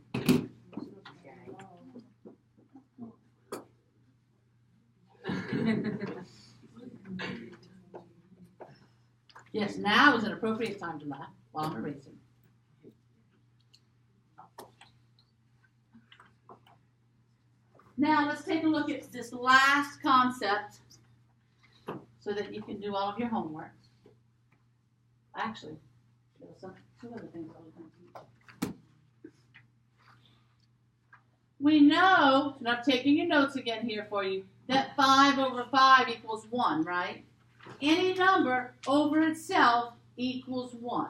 Yes, now is an appropriate time to laugh while I'm erasing. Now let's take a look at this last concept so that you can do all of your homework. Actually, there's two other things I was going to teach. We know, and I'm taking your notes again here for you, that 5 over 5 equals 1, right? Any number over itself equals 1.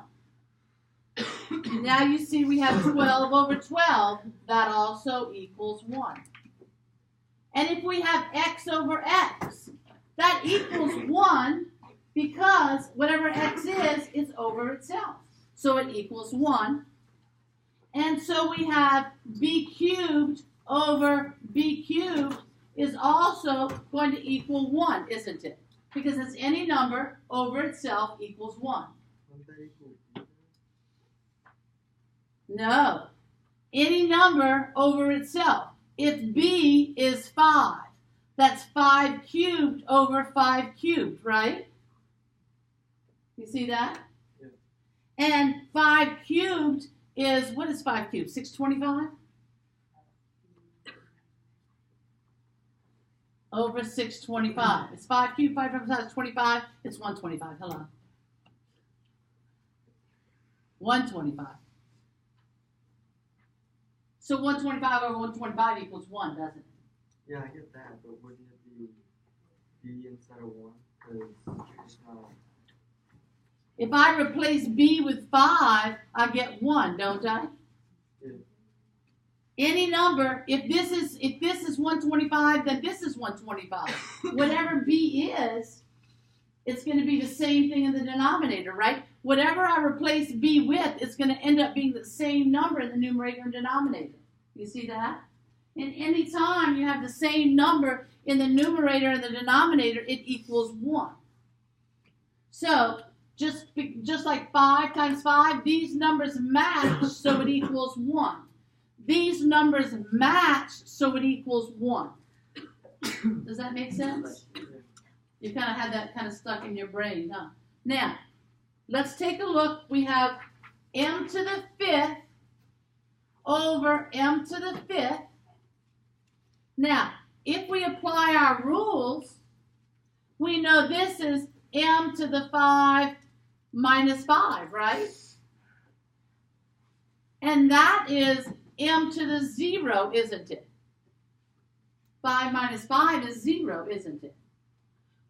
Now you see we have 12 over 12. That also equals 1. And if we have x over x, that equals 1 because whatever x is over itself. So it equals 1. And so we have b cubed over b cubed is also going to equal 1, isn't it? Because it's any number over itself equals 1. No. Any number over itself. If b is 5, that's 5 cubed over 5 cubed, right? You see that? Yeah. And 5 cubed is, what is 5 cubed? 625? Over 625. It's 5 cubed, 5 times 5 is 25. It's 125. Hello. 125. So 125 over 125 equals 1, doesn't it? Yeah, I get that, but wouldn't it be b instead of 1? Because it's not. If I replace b with 5, I get 1, don't I? Yeah. Any number, if this is 125, then this is 125. Whatever b is, it's going to be the same thing in the denominator, right? Whatever I replace b with, it's going to end up being the same number in the numerator and denominator. You see that? And any time you have the same number in the numerator and the denominator, it equals 1. So, just like 5 times 5, these numbers match, so it equals 1. These numbers match, so it equals 1. Does that make sense? You kind of had that kind of stuck in your brain, huh? Now, let's take a look. We have m to the 5th over m to the 5th. Now, if we apply our rules, we know this is m to the 5 minus 5, right? And that is m to the 0, isn't it? 5 minus 5 is 0, isn't it?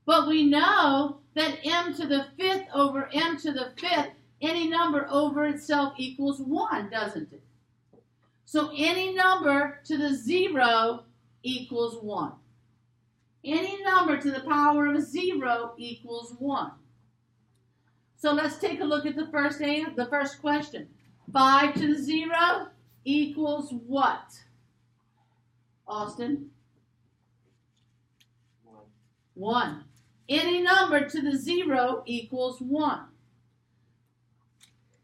But we know that m to the 5th over m to the 5th, any number over itself equals 1, doesn't it? So any number to the 0 equals 1. Any number to the power of 0 equals 1. So let's take a look at the first question. 5 to the 0 equals what? Austin? 1. Any number to the 0 equals 1.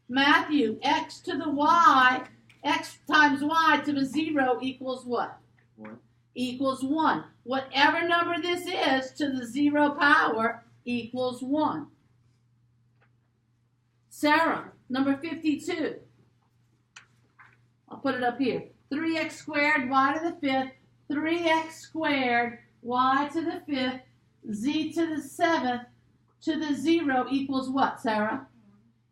Matthew, x to the y, x times y to the 0 equals what? 1. Equals 1. Whatever number this is to the 0 power equals 1. Sarah, number 52. I'll put it up here. 3x squared y to the 5th, 3x squared y to the 5th, z to the 7th to the 0 equals what, Sarah?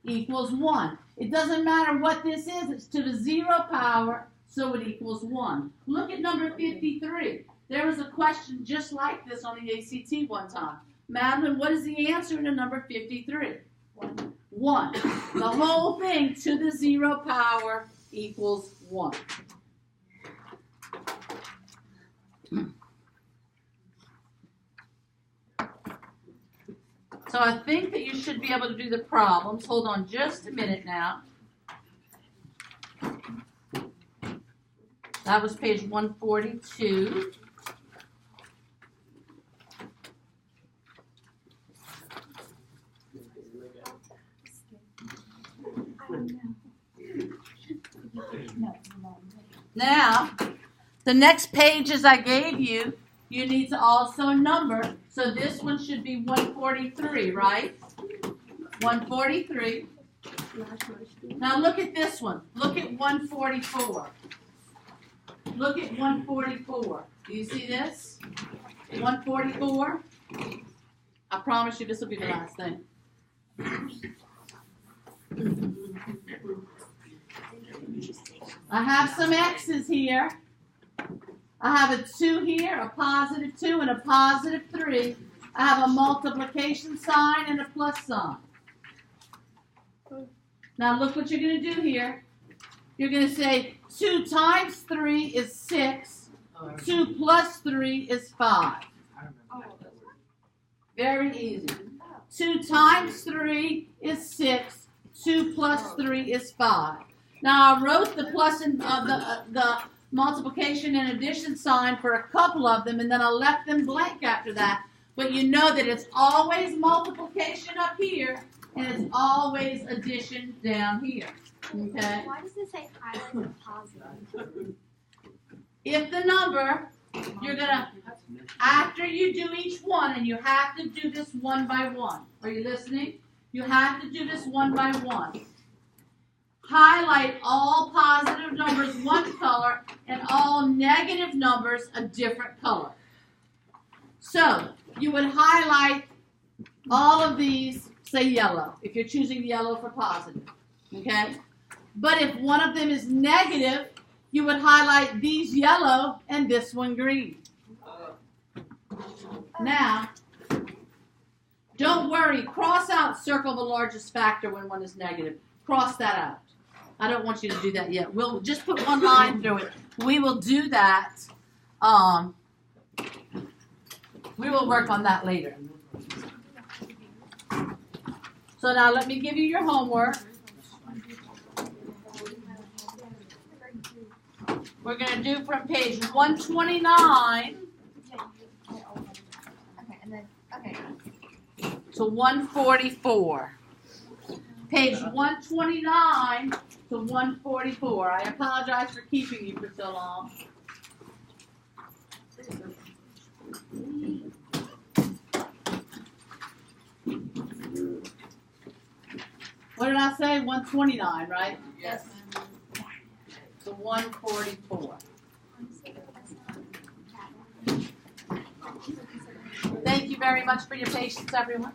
Equals 1. It doesn't matter what this is. It's to the 0 power, so it equals 1. Look at number 53. There was a question just like this on the ACT one time. Madeline, what is the answer to number 53? 1. The whole thing to the 0 power equals 1. So I think that you should be able to do the problems. Hold on just a minute now. That was page 142. Now, the next pages I gave you, you need to also number. So this one should be 143, right? 143. Now look at this one. Look at 144. Look at 144. Do you see this? 144. I promise you this will be the last thing. I have some X's here. I have a 2 here, a positive 2, and a positive 3. I have a multiplication sign and a plus sign. Now look what you're going to do here. You're going to say 2 times 3 is 6. 2 plus 3 is 5. Very easy. 2 times 3 is 6. 2 plus 3 is 5. Now I wrote the plus and the multiplication and addition sign for a couple of them, and then I left them blank after that. But you know that it's always multiplication up here, and it's always addition down here. Okay? Why does it say highlight positive? If the number, you're going to, after you do each one, and you have to do this one by one. Are you listening? You have to do this one by one. Highlight all positive numbers one color and all negative numbers a different color. So you would highlight all of these, say yellow, if you're choosing yellow for positive. Okay? But if one of them is negative, you would highlight these yellow and this one green. Now, don't worry. Cross out circle the largest factor when one is negative. Cross that out. I don't want you to do that yet. We'll just put one line through it. We will do that. We will work on that later. So now let me give you your homework. We're going to do from page 129 to 144. Page 129 to 144. I apologize for keeping you for so long. What did I say? 129, right? Yes. To 144. Thank you very much for your patience, everyone.